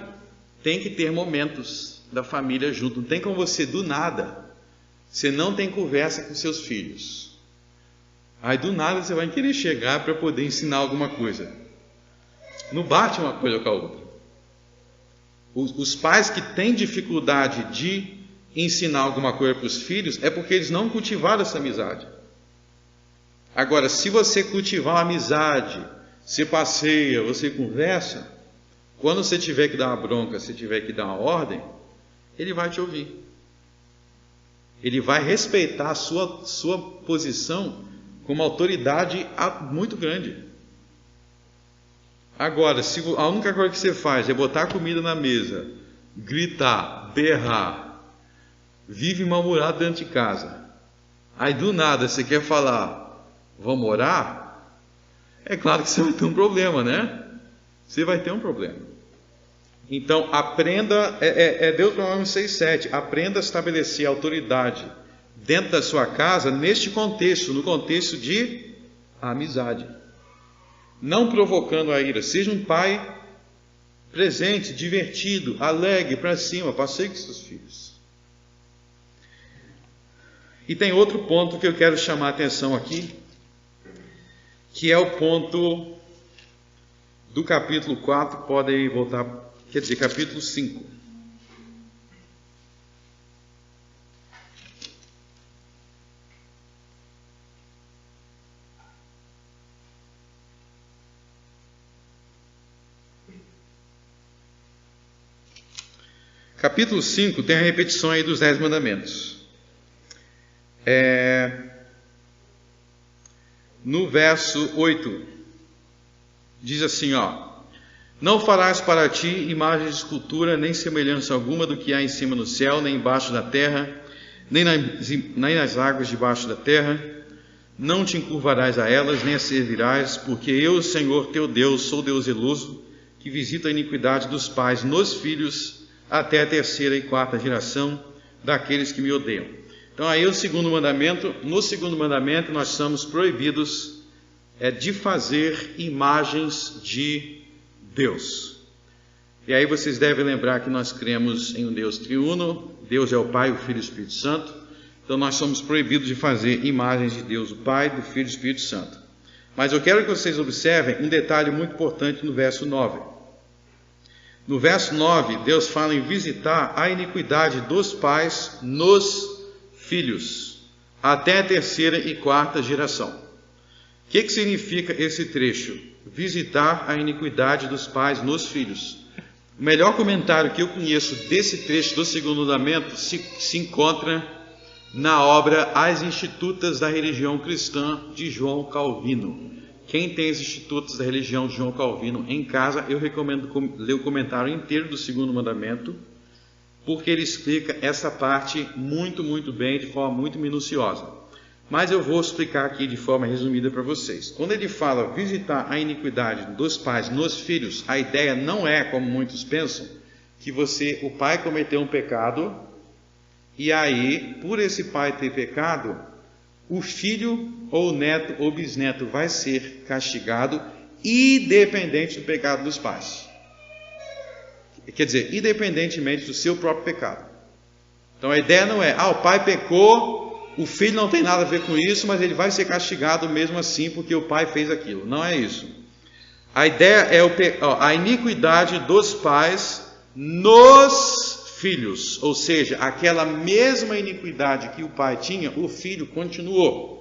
Tem que ter momentos da família junto. Não tem como você, do nada, você não tem conversa com seus filhos. Aí do nada você vai querer chegar para poder ensinar alguma coisa. Não bate uma coisa com a outra. Os pais que têm dificuldade de ensinar alguma coisa para os filhos é porque eles não cultivaram essa amizade. Agora, se você cultivar uma amizade, você passeia, você conversa, quando você tiver que dar uma bronca, se tiver que dar uma ordem, ele vai te ouvir. Ele vai respeitar a sua posição com uma autoridade muito grande. Agora, se a única coisa que você faz é botar comida na mesa, gritar, berrar, vive mal-humorado dentro de casa, aí do nada você quer falar, vamos orar? É claro que você vai ter um problema, né? Você vai ter um problema. Então, aprenda, Deuteronômio 6,7, aprenda a estabelecer autoridade dentro da sua casa, neste contexto, no contexto de amizade. Não provocando a ira. Seja um pai presente, divertido, alegre, para cima, passeie com seus filhos. E tem outro ponto que eu quero chamar a atenção aqui, que é o ponto do capítulo 4, podem voltar, quer dizer, capítulo 5. Capítulo 5 tem a repetição aí dos 10 mandamentos. No verso 8, diz assim, Não farás para ti imagem de escultura, nem semelhança alguma do que há em cima no céu, nem embaixo da terra, nem nas águas debaixo da terra. Não te encurvarás a elas, nem as servirás, porque eu, Senhor teu Deus, sou Deus zeloso, que visita a iniquidade dos pais nos filhos, até a 3ª e 4ª geração daqueles que me odeiam. Então aí o segundo mandamento. No segundo mandamento nós somos proibidos de fazer imagens de Deus. E aí vocês devem lembrar que nós cremos em um Deus triuno. Deus é o Pai, o Filho e o Espírito Santo. Então nós somos proibidos de fazer imagens de Deus, o Pai, do Filho e do Espírito Santo. Mas eu quero que vocês observem um detalhe muito importante no verso 9. No verso 9, Deus fala em visitar a iniquidade dos pais nos filhos, até a 3ª e 4ª geração. O que significa esse trecho? Visitar a iniquidade dos pais nos filhos. O melhor comentário que eu conheço desse trecho do segundo mandamento se encontra na obra As Institutas da Religião Cristã, de João Calvino. Quem tem as Institutas da Religião de João Calvino em casa, eu recomendo ler o comentário inteiro do segundo mandamento, porque ele explica essa parte muito bem, de forma muito minuciosa. Mas eu vou explicar aqui de forma resumida para vocês. Quando ele fala visitar a iniquidade dos pais nos filhos, a ideia não é, como muitos pensam, que o pai cometeu um pecado, e aí, por esse pai ter pecado, o filho ou neto ou bisneto vai ser castigado, independente do pecado dos pais. Quer dizer, independentemente do seu próprio pecado. Então a ideia não é, o pai pecou, o filho não tem nada a ver com isso, mas ele vai ser castigado mesmo assim porque o pai fez aquilo. Não é isso. A ideia é a iniquidade dos pais nos filhos, ou seja, aquela mesma iniquidade que o pai tinha, o filho continuou.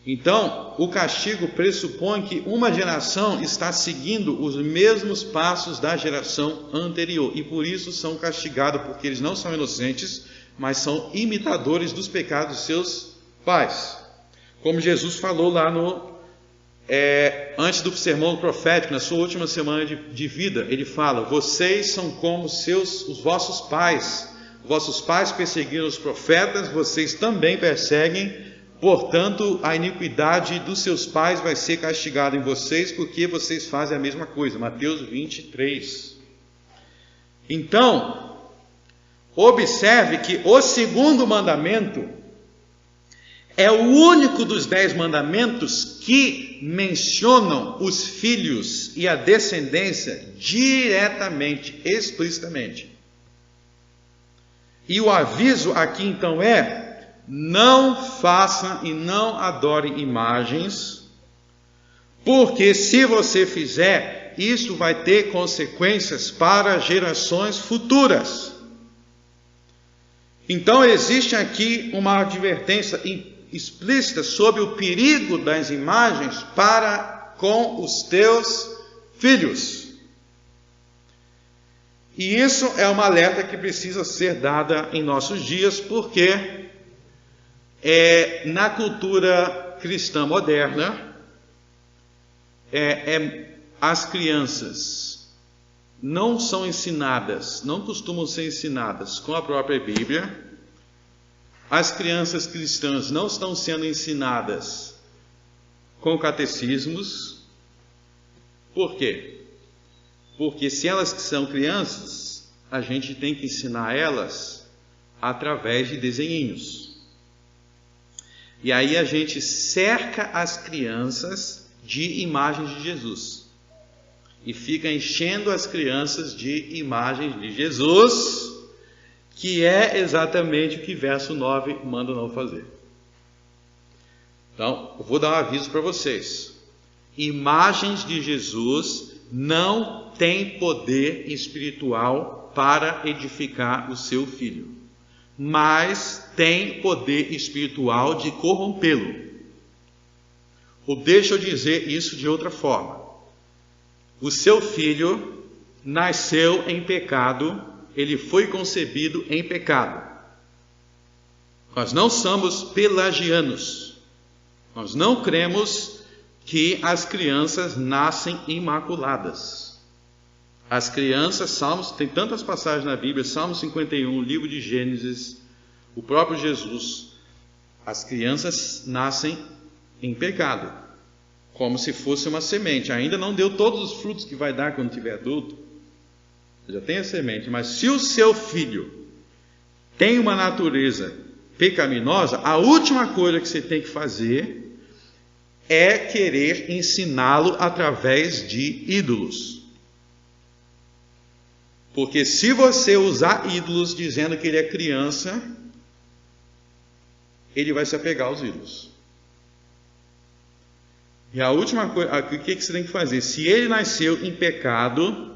Então, o castigo pressupõe que uma geração está seguindo os mesmos passos da geração anterior, e por isso são castigados, porque eles não são inocentes, mas são imitadores dos pecados de seus pais. Como Jesus falou lá antes do sermão profético, na sua última semana de vida, ele fala: vocês são como os vossos pais. Vossos pais perseguiram os profetas, vocês também perseguem. Portanto, a iniquidade dos seus pais vai ser castigada em vocês, porque vocês fazem a mesma coisa. Mateus 23. Então, observe que o segundo mandamento é o único dos 10 mandamentos que mencionam os filhos e a descendência diretamente, explicitamente. E o aviso aqui então é: não faça e não adore imagens, porque se você fizer, isso vai ter consequências para gerações futuras. Então existe aqui uma advertência explícita sobre o perigo das imagens para com os teus filhos. E isso é uma alerta que precisa ser dada em nossos dias, porque na cultura cristã moderna, as crianças não são ensinadas, não costumam ser ensinadas com a própria Bíblia. As crianças cristãs não estão sendo ensinadas com catecismos. Por quê? Porque se elas são crianças, a gente tem que ensinar elas através de desenhinhos. E aí a gente cerca as crianças de imagens de Jesus. E fica enchendo as crianças de imagens de Jesus, que é exatamente o que verso 9 manda não fazer. Então, eu vou dar um aviso para vocês. Imagens de Jesus não têm poder espiritual para edificar o seu filho, mas tem poder espiritual de corrompê-lo. Ou deixa eu dizer isso de outra forma. O seu filho nasceu em pecado, ele foi concebido em pecado. Nós não somos pelagianos. Nós não cremos que as crianças nascem imaculadas. As crianças, Salmos, tem tantas passagens na Bíblia, Salmo 51, livro de Gênesis, o próprio Jesus, as crianças nascem em pecado, como se fosse uma semente. Ainda não deu todos os frutos que vai dar quando tiver adulto, já tem a semente, mas se o seu filho tem uma natureza pecaminosa, a última coisa que você tem que fazer é querer ensiná-lo através de ídolos. Porque se você usar ídolos dizendo que ele é criança, ele vai se apegar aos ídolos. E a última coisa, o que você tem que fazer? Se ele nasceu em pecado,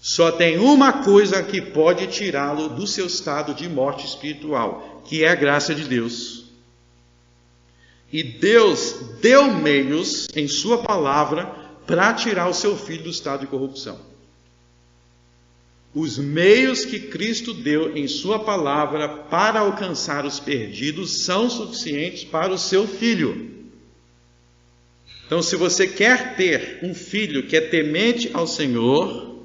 só tem uma coisa que pode tirá-lo do seu estado de morte espiritual, que é a graça de Deus. E Deus deu meios em sua palavra para tirar o seu filho do estado de corrupção. Os meios que Cristo deu em sua palavra para alcançar os perdidos são suficientes para o seu filho. Então, se você quer ter um filho que é temente ao Senhor,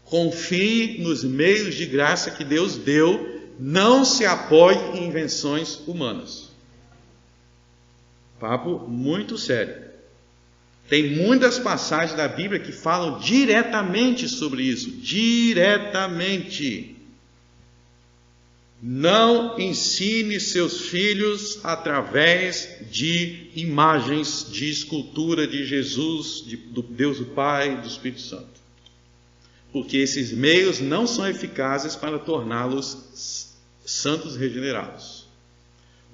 confie nos meios de graça que Deus deu, não se apoie em invenções humanas. Papo muito sério. Tem muitas passagens da Bíblia que falam diretamente sobre isso. Diretamente. Não ensine seus filhos através de imagens, de escultura de Jesus, do Deus o Pai, do Espírito Santo. Porque esses meios não são eficazes para torná-los santos regenerados.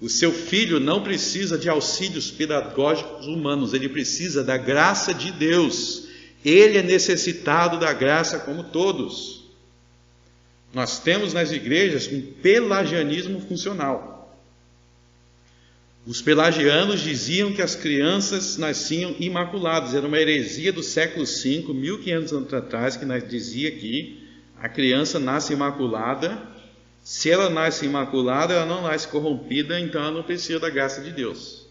O seu filho não precisa de auxílios pedagógicos humanos, ele precisa da graça de Deus. Ele é necessitado da graça como todos. Nós temos nas igrejas um pelagianismo funcional. Os pelagianos diziam que as crianças nasciam imaculadas. Era uma heresia do século V, 1500 anos atrás, que dizia que a criança nasce imaculada. Se ela nasce imaculada, ela não nasce corrompida, então ela não precisa da graça de Deus.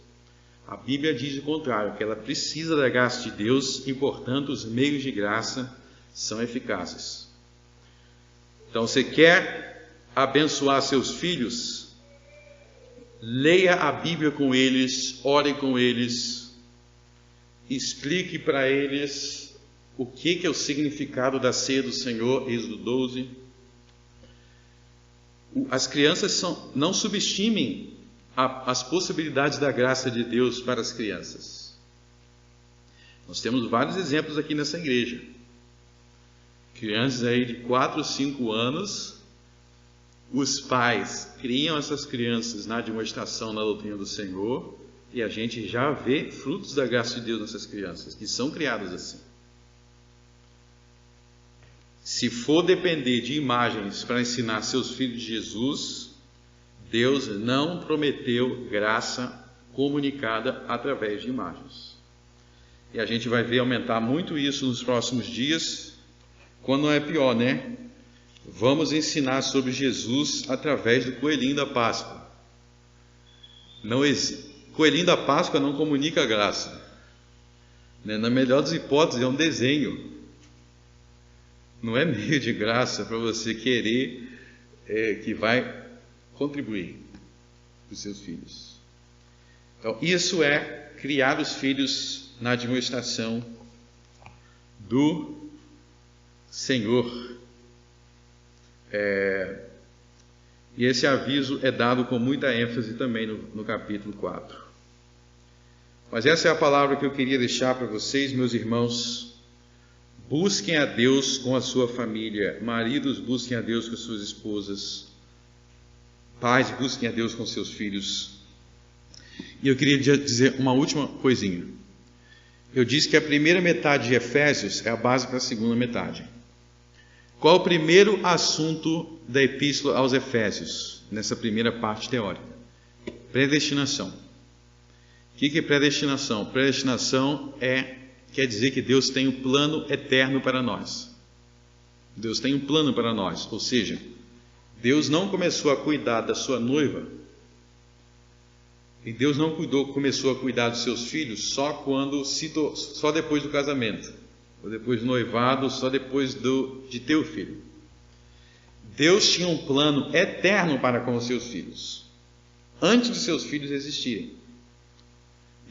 A Bíblia diz o contrário, que ela precisa da graça de Deus e, portanto, os meios de graça são eficazes. Então, você quer abençoar seus filhos? Leia a Bíblia com eles, ore com eles, explique para eles o que é o significado da ceia do Senhor, Êxodo 12. As crianças não subestimem as possibilidades da graça de Deus para as crianças. Nós temos vários exemplos aqui nessa igreja. Crianças aí de 4 ou 5 anos, os pais criam essas crianças na demonstração na doutrina do Senhor, e a gente já vê frutos da graça de Deus nessas crianças, que são criadas assim. Se for depender de imagens para ensinar seus filhos de Jesus, Deus não prometeu graça comunicada através de imagens. E a gente vai ver aumentar muito isso nos próximos dias, quando não é pior, né? Vamos ensinar sobre Jesus através do coelhinho da Páscoa. Coelhinho da Páscoa não comunica graça. Na melhor das hipóteses, é um desenho. Não é meio de graça para você querer que vai contribuir para os seus filhos. Então, isso é criar os filhos na administração do Senhor. E esse aviso é dado com muita ênfase também no capítulo 4. Mas essa é a palavra que eu queria deixar para vocês, meus irmãos. Busquem a Deus com a sua família. Maridos, busquem a Deus com as suas esposas. Pais, busquem a Deus com seus filhos. E eu queria dizer uma última coisinha. Eu disse que a primeira metade de Efésios é a base para a segunda metade. Qual o primeiro assunto da epístola aos Efésios, nessa primeira parte teórica? Predestinação. O que é predestinação? Predestinação quer dizer que Deus tem um plano eterno para nós. Deus tem um plano para nós, ou seja, Deus não começou a cuidar da sua noiva, e Deus não começou a cuidar dos seus filhos só depois do casamento. ou depois do noivado, só depois de ter o filho. Deus tinha um plano eterno para com os seus filhos, antes de seus filhos existirem.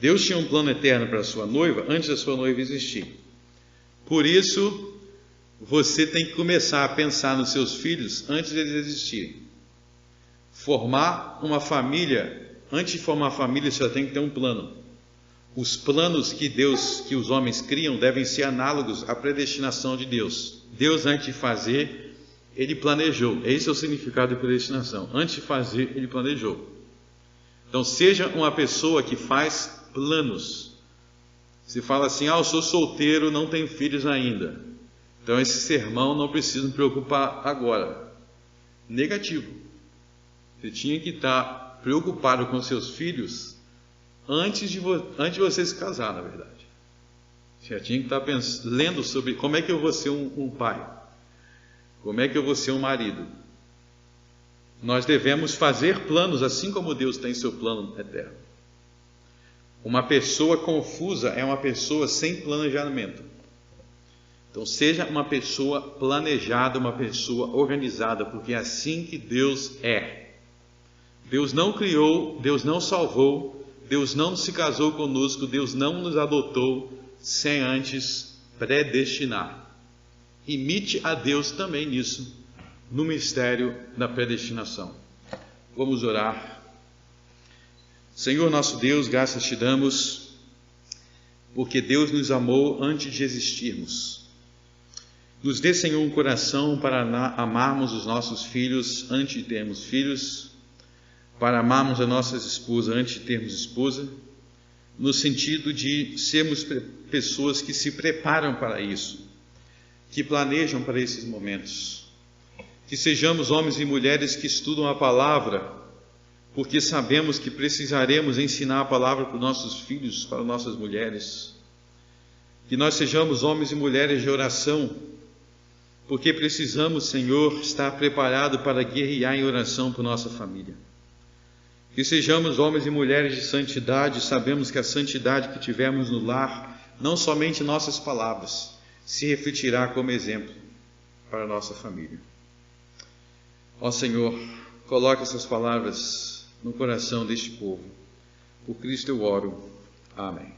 Deus tinha um plano eterno para a sua noiva, antes da sua noiva existir. Por isso, você tem que começar a pensar nos seus filhos antes deles existirem. Formar uma família, antes de formar família, você já tem que ter um plano. Os planos que os homens criam devem ser análogos à predestinação de Deus. Deus, antes de fazer, Ele planejou. Esse é o significado de predestinação. Antes de fazer, Ele planejou. Então, seja uma pessoa que faz planos. Se fala assim, eu sou solteiro, não tenho filhos ainda. Então, esse sermão não precisa me preocupar agora. Negativo. Você tinha que estar preocupado com seus filhos antes de você se casar, na verdade. Você já tinha que estar lendo sobre como é que eu vou ser um pai. Como é que eu vou ser um marido. Nós devemos fazer planos, assim como Deus tem seu plano eterno. Uma pessoa confusa é uma pessoa sem planejamento. Então, seja uma pessoa planejada, uma pessoa organizada, porque é assim que Deus é. Deus não criou, Deus não salvou, Deus não se casou conosco, Deus não nos adotou sem antes predestinar. Imite a Deus também nisso, no mistério da predestinação. Vamos orar. Senhor nosso Deus, graças te damos, porque Deus nos amou antes de existirmos. Nos dê, Senhor, um coração para amarmos os nossos filhos antes de termos filhos, para amarmos as nossas esposas antes de termos esposa, no sentido de sermos pessoas que se preparam para isso, que planejam para esses momentos, que sejamos homens e mulheres que estudam a palavra, porque sabemos que precisaremos ensinar a palavra para os nossos filhos, para nossas mulheres, que nós sejamos homens e mulheres de oração, porque precisamos, Senhor, estar preparados para guerrear em oração por nossa família. Que sejamos homens e mulheres de santidade, sabemos que a santidade que tivermos no lar, não somente nossas palavras, se refletirá como exemplo para a nossa família. Ó Senhor, coloque essas palavras no coração deste povo. Por Cristo eu oro. Amém.